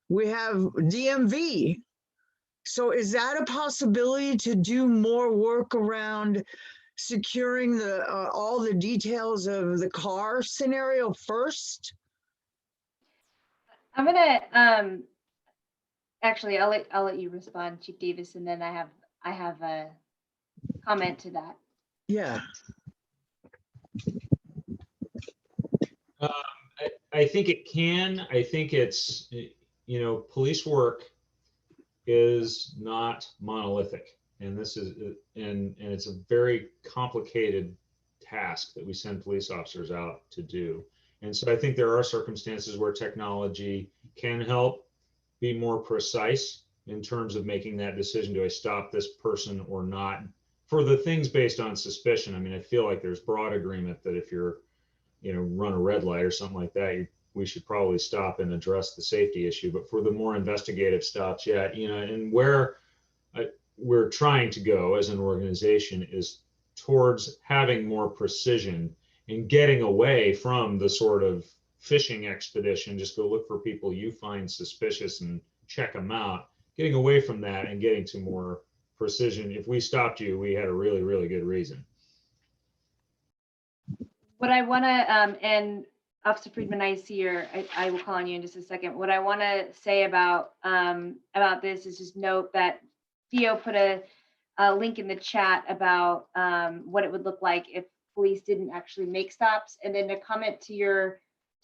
S7: we have DMV. So is that a possibility to do more work around securing the all the details of the car scenario first?
S3: I'm gonna actually I'll let you respond, Chief Davis, and then I have a comment to that.
S7: Yeah.
S5: I think it can. I think it's, you know, police work is not monolithic, and this is and it's a very complicated task that we send police officers out to do. And so I think there are circumstances where technology can help be more precise in terms of making that decision. Do I stop this person or not? For the things based on suspicion, I mean, I feel like there's broad agreement that if you're, you know, run a red light or something like that, we should probably stop and address the safety issue. But for the more investigative stops, yeah, you know, and where we're trying to go as an organization is towards having more precision and getting away from the sort of fishing expedition, just go look for people you find suspicious and check them out, getting away from that and getting to more precision. If we stopped you, we had a really, really good reason.
S3: What I want to, and Officer Friedman, I will call on you in just a second. What I want to say about this is just note that Theo put a link in the chat about what it would look like if police didn't actually make stops. And then to comment to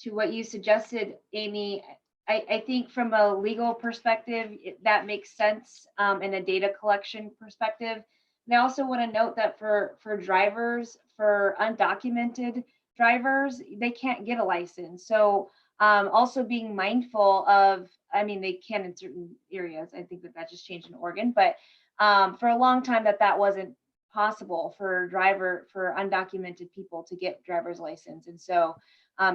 S3: what you suggested, Amy, I think from a legal perspective, that makes sense in a data collection perspective. And I also want to note that for drivers, for undocumented drivers, they can't get a license. So also being mindful of, I mean, they can in certain areas. I think that just changed in Oregon, but for a long time that wasn't possible for undocumented people to get driver's license. And so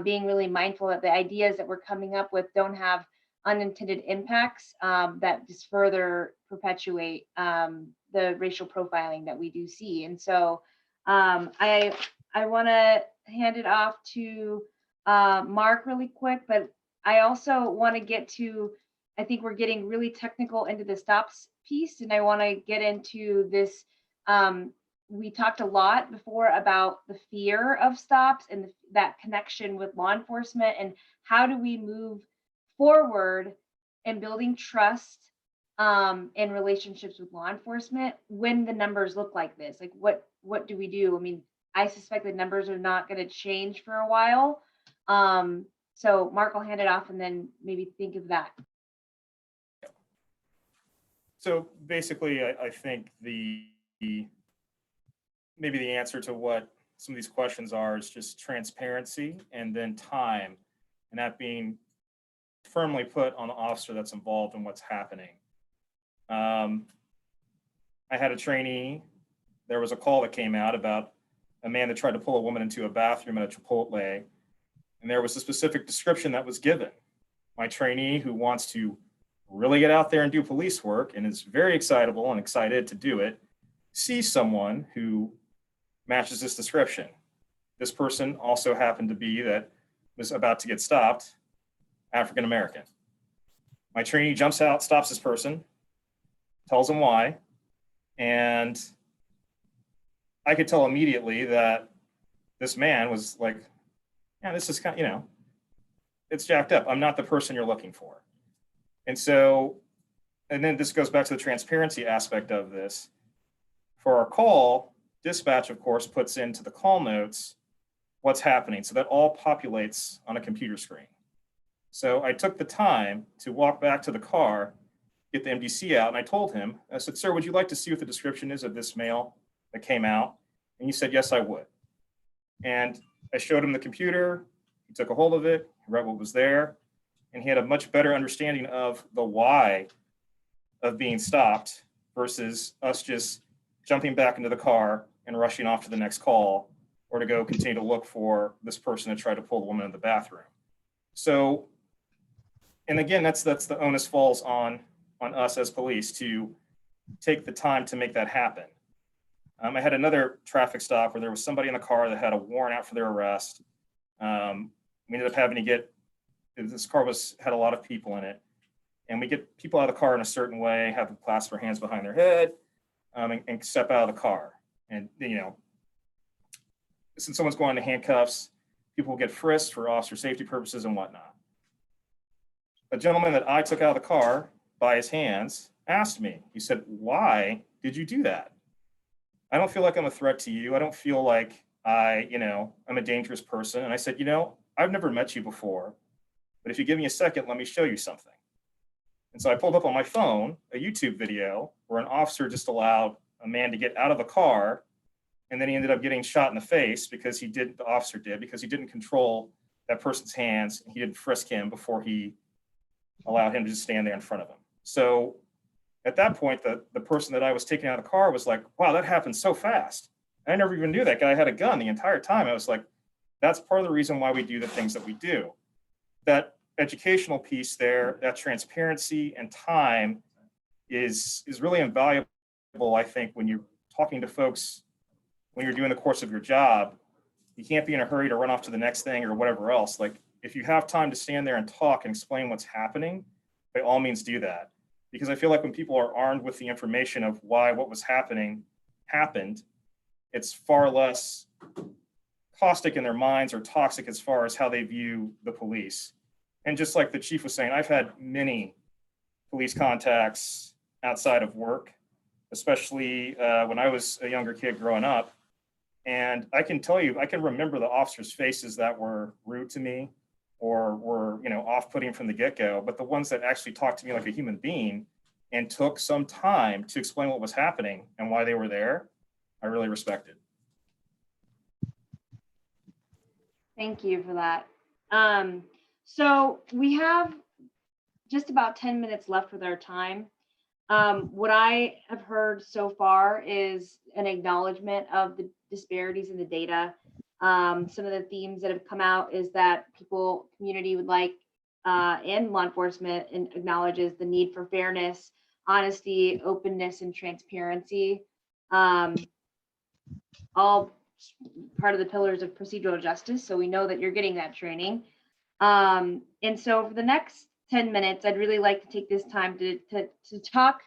S3: being really mindful that the ideas that we're coming up with don't have unintended impacts that just further perpetuate the racial profiling that we do see. And so I want to hand it off to Mark really quick, but I also want to get to, I think we're getting really technical into the stops piece, and I want to get into this. We talked a lot before about the fear of stops and that connection with law enforcement, and how do we move forward in building trust in relationships with law enforcement when the numbers look like this? Like what do we do? I mean, I suspect the numbers are not going to change for a while. So Mark, I'll hand it off and then maybe think of that.
S9: So basically, I think maybe the answer to what some of these questions are is just transparency and then time, and that being firmly put on the officer that's involved in what's happening. I had a trainee, there was a call that came out about a man that tried to pull a woman into a bathroom at a Chipotle, and there was a specific description that was given. My trainee, who wants to really get out there and do police work and is very excitable and excited to do it, sees someone who matches this description. This person also happened to be that was about to get stopped, African-American. My trainee jumps out, stops this person, tells him why, And I could tell immediately that this man was like, yeah, this is kind of, it's jacked up. I'm not the person you're looking for. And so, and then this goes back to the transparency aspect of this. For our call, dispatch, of course, puts into the call notes what's happening. So that all populates on a computer screen. So I took the time to walk back to the car, get the MDC out, and I told him, I said, sir, would you like to see what the description is of this male that came out? And he said, yes, I would. And I showed him the computer. He took a hold of it, read what was there, and he had a much better understanding of the why of being stopped versus us just jumping back into the car and rushing off to the next call, or to go continue to look for this person that tried to pull the woman in the bathroom. So, and again, that's the onus falls on us as police to take the time to make that happen. I had another traffic stop where there was somebody in the car that had a warrant out for their arrest. We ended up having to get, this car had a lot of people in it, and we get people out of the car in a certain way, have them clasp their hands behind their head, and step out of the car. And, since someone's going into handcuffs, people will get frisked for officer safety purposes and whatnot. A gentleman that I took out of the car by his hands asked me, he said, why did you do that? I don't feel like I'm a threat to you. I don't feel like I'm a dangerous person. And I said, I've never met you before, but if you give me a second, let me show you something. And so I pulled up on my phone a YouTube video where an officer just allowed a man to get out of the car, and then he ended up getting shot in the face because the officer did, because he didn't control that person's hands, and he didn't frisk him before he allowed him to just stand there in front of him. So at that point, the person that I was taking out of the car was like, wow, that happened so fast. I never even knew that guy had a gun the entire time. I was like, that's part of the reason why we do the things that we do. That educational piece there, that transparency and time is really invaluable, I think, when you're talking to folks, when you're doing the course of your job. You can't be in a hurry to run off to the next thing or whatever else. Like, if you have time to stand there and talk and explain what's happening, by all means do that. Because I feel like when people are armed with the information of why what was happening happened, it's far less caustic in their minds or toxic as far as how they view the police. And just like the chief was saying, I've had many police contacts outside of work, especially when I was a younger kid growing up. And I can tell you, I can remember the officers' faces that were rude to me or were, off-putting from the get-go, but the ones that actually talked to me like a human being and took some time to explain what was happening and why they were there, I really respected.
S3: Thank you for that. So we have just about 10 minutes left with our time. What I have heard so far is an acknowledgement of the disparities in the data. Some of the themes that have come out is that community would like, and law enforcement acknowledges the need for fairness, honesty, openness, and transparency. All part of the pillars of procedural justice. So we know that you're getting that training. And so for the next 10 minutes, I'd really like to take this time to talk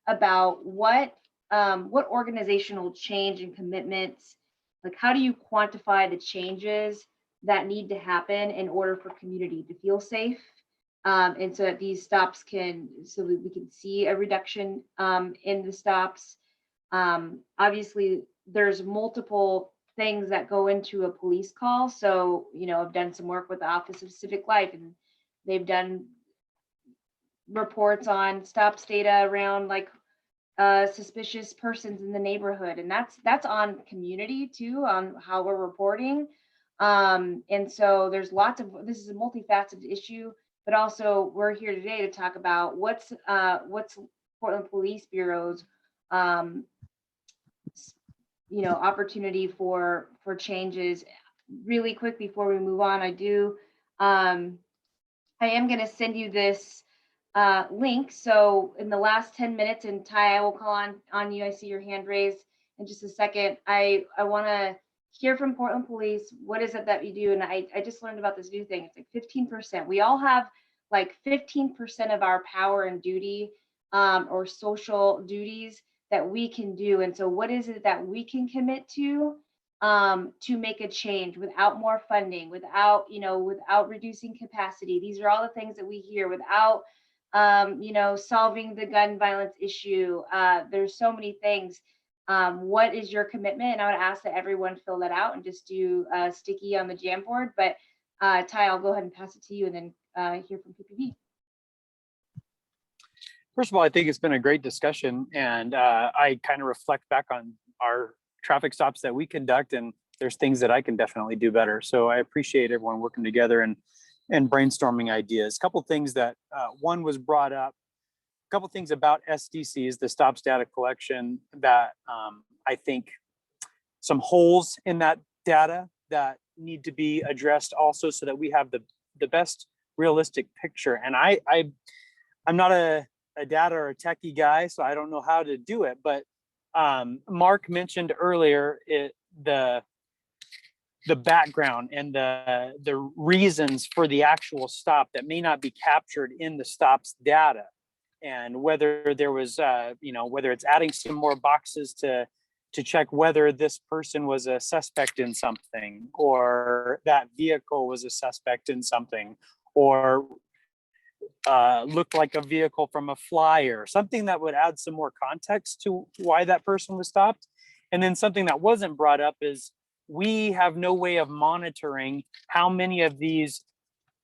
S3: about what organizational change and commitments, like how do you quantify the changes that need to happen in order for community to feel safe? And so that these stops so we can see a reduction in the stops. Obviously, there's multiple things that go into a police call. So, I've done some work with the Office of Civic Life, and they've done reports on stops data around like suspicious persons in the neighborhood. And that's on community too, on how we're reporting. And so there's this is a multifaceted issue, but also we're here today to talk about what's Portland Police Bureau's opportunity for changes. Really quick before we move on, I am going to send you this link. So in the last 10 minutes, and Ty, I will call on you. I see your hand raised in just a second. I want to hear from Portland Police. What is it that you do? And I just learned about this new thing. It's like 15%. We all have like 15% of our power and duty or social duties that we can do? And so what is it that we can commit to make a change without more funding, without, without reducing capacity? These are all the things that we hear, without, solving the gun violence issue. There's so many things. What is your commitment? And I would ask that everyone fill that out and just do a sticky on the Jamboard. But Ty, I'll go ahead and pass it to you and then hear from PPB.
S8: First of all, I think it's been a great discussion, and I kind of reflect back on our traffic stops that we conduct, and there's things that I can definitely do better. So I appreciate everyone working together and brainstorming ideas. A couple things that one was brought up, a couple things about SDCs, the stops data collection, that I think some holes in that data that need to be addressed also, so that we have the best realistic picture. And I'm not a data or a techie guy, so I don't know how to do it, but Mark mentioned earlier the background and the reasons for the actual stop that may not be captured in the stops data, and whether there was whether it's adding some more boxes to check whether this person was a suspect in something, or that vehicle was a suspect in something, or looked like a vehicle from a flyer, something that would add some more context to why that person was stopped. And then something that wasn't brought up is we have no way of monitoring how many of these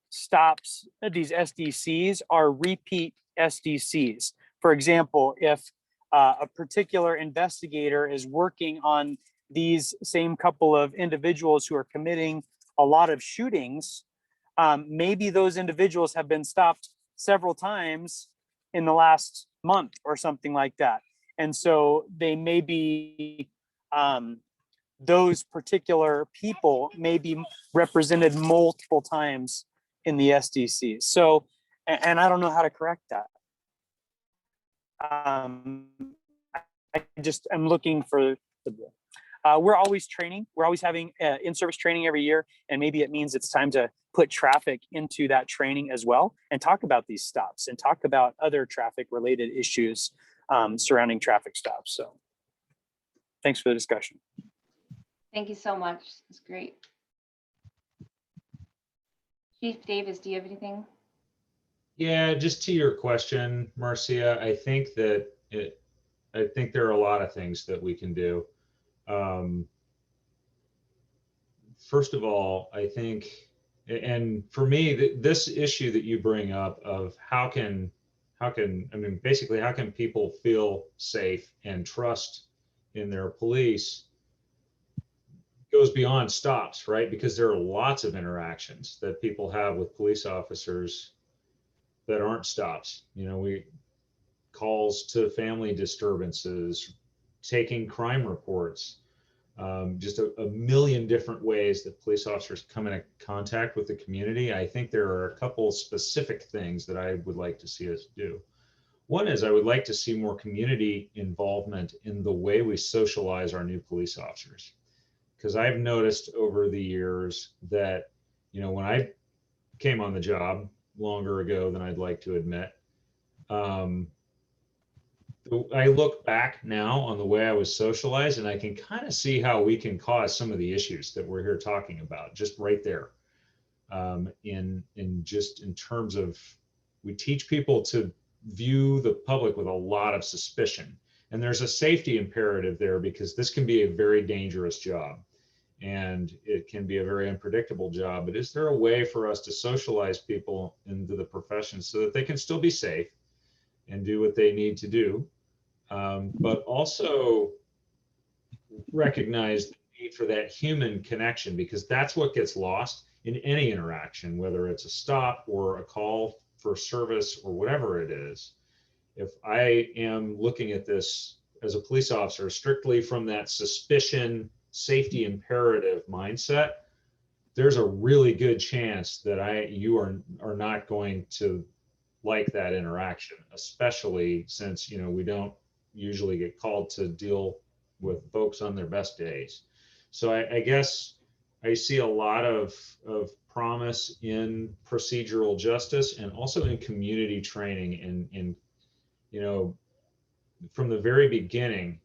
S8: stops, these SDCs, are repeat SDCs. For example, if a particular investigator is working on these same couple of individuals who are committing a lot of shootings, maybe those individuals have been stopped several times in the last month or something like that. And so they may be, those particular people may be represented multiple times in the SDCs. So, and I don't know how to correct that. I'm looking for we're always training. We're always having in-service training every year. And maybe it means it's time to put traffic into that training as well, and talk about these stops and talk about other traffic related issues surrounding traffic stops. So thanks for the discussion.
S3: Thank you so much. It's great. Chief Davis, do you have anything?
S5: Yeah, just to your question, Marcia, I think there are a lot of things that we can do. First of all, I think, and for me, this issue that you bring up of how can people feel safe and trust in their police goes beyond stops, right? Because there are lots of interactions that people have with police officers that aren't stops. Calls to family disturbances, taking crime reports, just a million different ways that police officers come into contact with the community. I think there are a couple specific things that I would like to see us do. One is I would like to see more community involvement in the way we socialize our new police officers. Because I've noticed over the years that, when I came on the job longer ago than I'd like to admit, I look back now on the way I was socialized, and I can kind of see how we can cause some of the issues that we're here talking about, just right there. In terms of, we teach people to view the public with a lot of suspicion, and there's a safety imperative there, because this can be a very dangerous job, and it can be a very unpredictable job. But is there a way for us to socialize people into the profession so that they can still be safe and do what they need to do, but also recognize the need for that human connection, because that's what gets lost in any interaction, whether it's a stop or a call for service or whatever it is. If I am looking at this as a police officer strictly from that suspicion, safety imperative mindset, there's a really good chance that you are not going to like that interaction, especially since we don't usually get called to deal with folks on their best days. So I guess I see a lot of promise in procedural justice, and also in community training, and from the very beginning,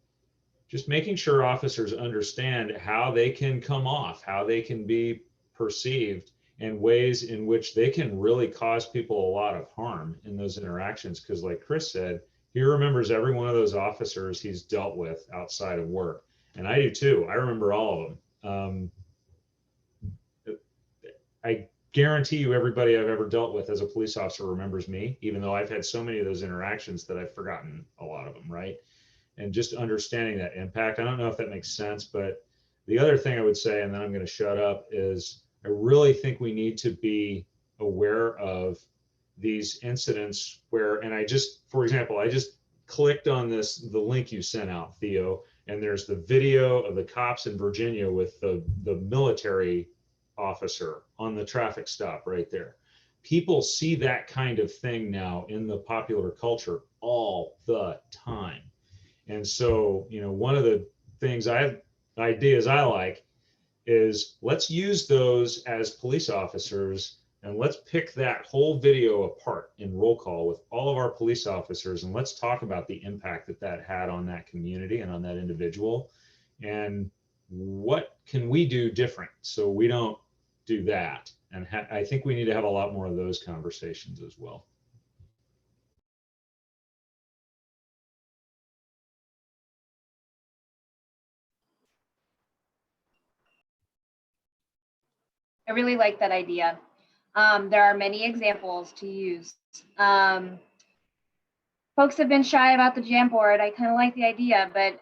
S5: just making sure officers understand how they can come off, how they can be perceived, and ways in which they can really cause people a lot of harm in those interactions. Because like Chris said, he remembers every one of those officers he's dealt with outside of work. And I do too. I remember all of them. I guarantee you everybody I've ever dealt with as a police officer remembers me, even though I've had so many of those interactions that I've forgotten a lot of them, right? And just understanding that impact. I don't know if that makes sense, but the other thing I would say, and then I'm going to shut up, is I really think we need to be aware of these incidents where, and I just, for example, I just clicked on the link you sent out, Theo, and there's the video of the cops in Virginia with the military officer on the traffic stop right there. People see that kind of thing now in the popular culture all the time. And so, one of the ideas I like is let's use those as police officers, and let's pick that whole video apart in roll call with all of our police officers, and let's talk about the impact that had on that community and on that individual, and what can we do different so we don't do that. And I think we need to have a lot more of those conversations as well.
S3: I really like that idea. There are many examples to use. Folks have been shy about the Jamboard. I kind of like the idea, but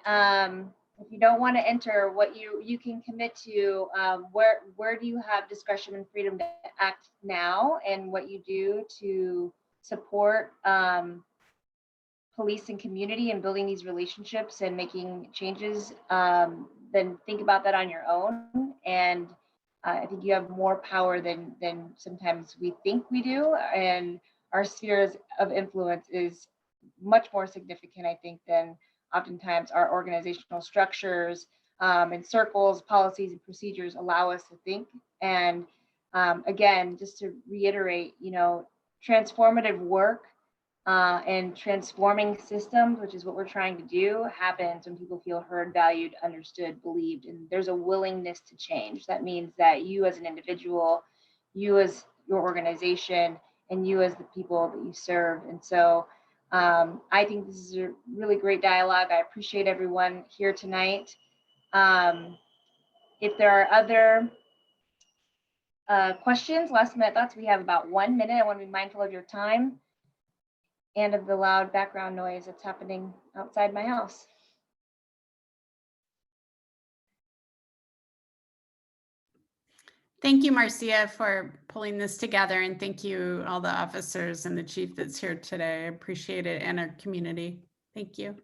S3: if you don't want to enter what you can commit to, where do you have discretion and freedom to act now, and what you do to support police and community and building these relationships and making changes, then think about that on your own. And I think you have more power than sometimes we think we do. And our spheres of influence is much more significant, I think, than oftentimes our organizational structures and circles, policies, and procedures allow us to think. And again, just to reiterate, transformative work and transforming systems, which is what we're trying to do, happens when people feel heard, valued, understood, believed, and there's a willingness to change. That means that you as an individual, you as your organization, and you as the people that you serve. And so I think this is a really great dialogue. I appreciate everyone here tonight. If there are other questions, last minute thoughts, we have about 1 minute. I want to be mindful of your time and of the loud background noise that's happening outside my house.
S4: Thank you, Marcia, for pulling this together, and thank you all the officers and the chief that's here today. I appreciate it, and our community. Thank you.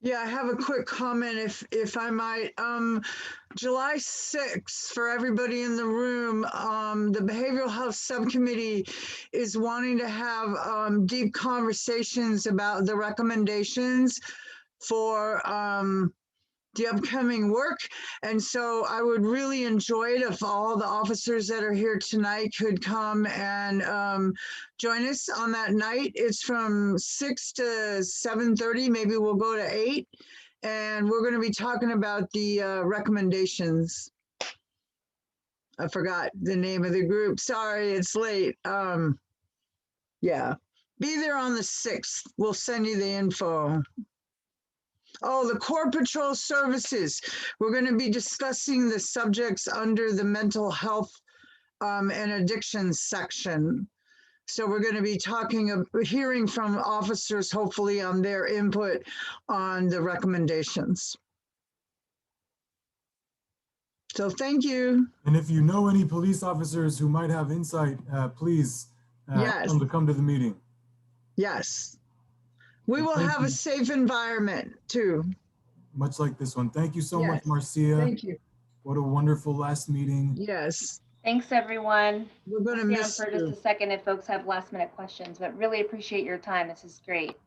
S7: Yeah, I have a quick comment if I might. July 6th, for everybody in the room, the Behavioral Health Subcommittee is wanting to have deep conversations about the recommendations for the upcoming work. And so I would really enjoy it if all the officers that are here tonight could come and join us on that night. It's from 6 to 7:30, maybe we'll go to 8. And we're going to be talking about the recommendations. I forgot the name of the group. Sorry, it's late. Yeah, be there on the 6th. We'll send you the info. Oh, the Core Patrol Services. We're going to be discussing the subjects under the mental health and addiction section. So we're going to be hearing from officers, hopefully, on their input on the recommendations. So thank you.
S2: And if you know any police officers who might have insight, please
S7: Yes.
S2: come to the meeting.
S7: Yes. We will
S2: Thank
S7: have
S2: you.
S7: a safe environment too.
S2: Much like this one. Thank you so much,
S7: Yes.
S2: Marcia.
S7: Thank you.
S2: What a wonderful last meeting.
S7: Yes.
S3: Thanks, everyone.
S7: We're going to
S3: Stay on
S7: miss
S3: for
S7: you.
S3: just a second if folks have last minute questions, but really appreciate your time. This is great.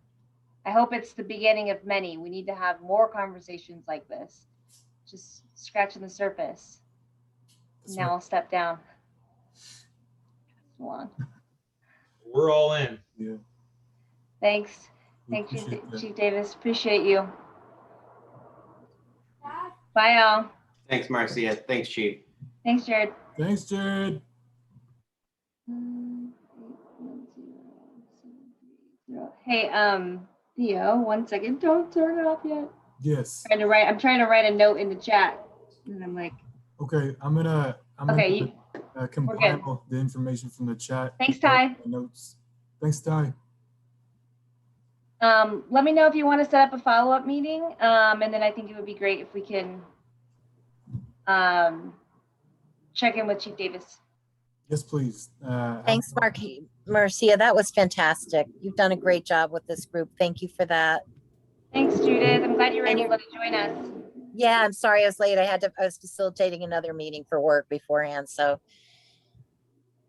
S3: I hope it's the beginning of many. We need to have more conversations like this. Just scratching the surface.
S2: That's
S3: Now
S2: right.
S3: I'll step down. Come on.
S5: We're all in.
S2: Yeah.
S3: Thanks. Thank you,
S2: appreciate that.
S3: Chief Davis. Appreciate you. Bye, all.
S11: Thanks, Marcia. Thanks, Chief.
S3: Thanks, Jared.
S2: Thanks, Jared.
S3: Hey, Theo, 1 second. Don't turn it off yet.
S2: Yes.
S3: I'm trying to write a note in the chat. And I'm like,
S2: Okay, I'm gonna
S3: okay,
S2: compile the information from the chat.
S3: Thanks, Ty.
S2: Notes. Thanks, Ty.
S3: let me know if you want to set up a follow-up meeting. And then I think it would be great if we can check in with Chief Davis.
S2: Yes, please.
S12: Thanks, Marcia. That was fantastic. You've done a great job with this group. Thank you for that.
S3: Thanks, Judith. I'm glad you were able to join us.
S12: Yeah, I'm sorry I was late. I was facilitating another meeting for work beforehand, so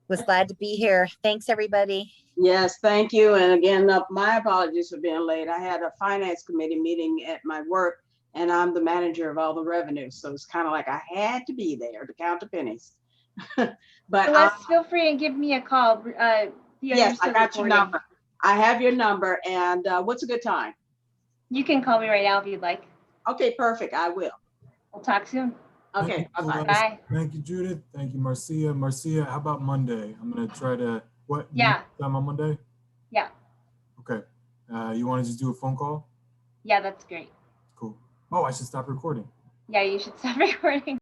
S12: was glad to be here. Thanks, everybody.
S13: Yes, thank you. And again, my apologies for being late. I had a finance committee meeting at my work and I'm the manager of all the revenue. So it's kind of like I had to be there to count the pennies. But
S3: Celeste, feel free and give me a call.
S13: Yes, I got your number. I have your number. And what's a good time?
S3: You can call me right now if you'd like.
S13: Okay, perfect. I will.
S3: We'll talk soon.
S13: Okay, bye-bye.
S3: Bye.
S2: Thank you, Judith. Thank you, Marcia. Marcia, how about Monday? I'm gonna try to, what?
S3: Yeah.
S2: Time on Monday?
S3: Yeah.
S2: Okay. You wanna just do a phone call?
S3: Yeah, that's great.
S2: Cool. Oh, I should stop recording.
S3: Yeah, you should stop recording.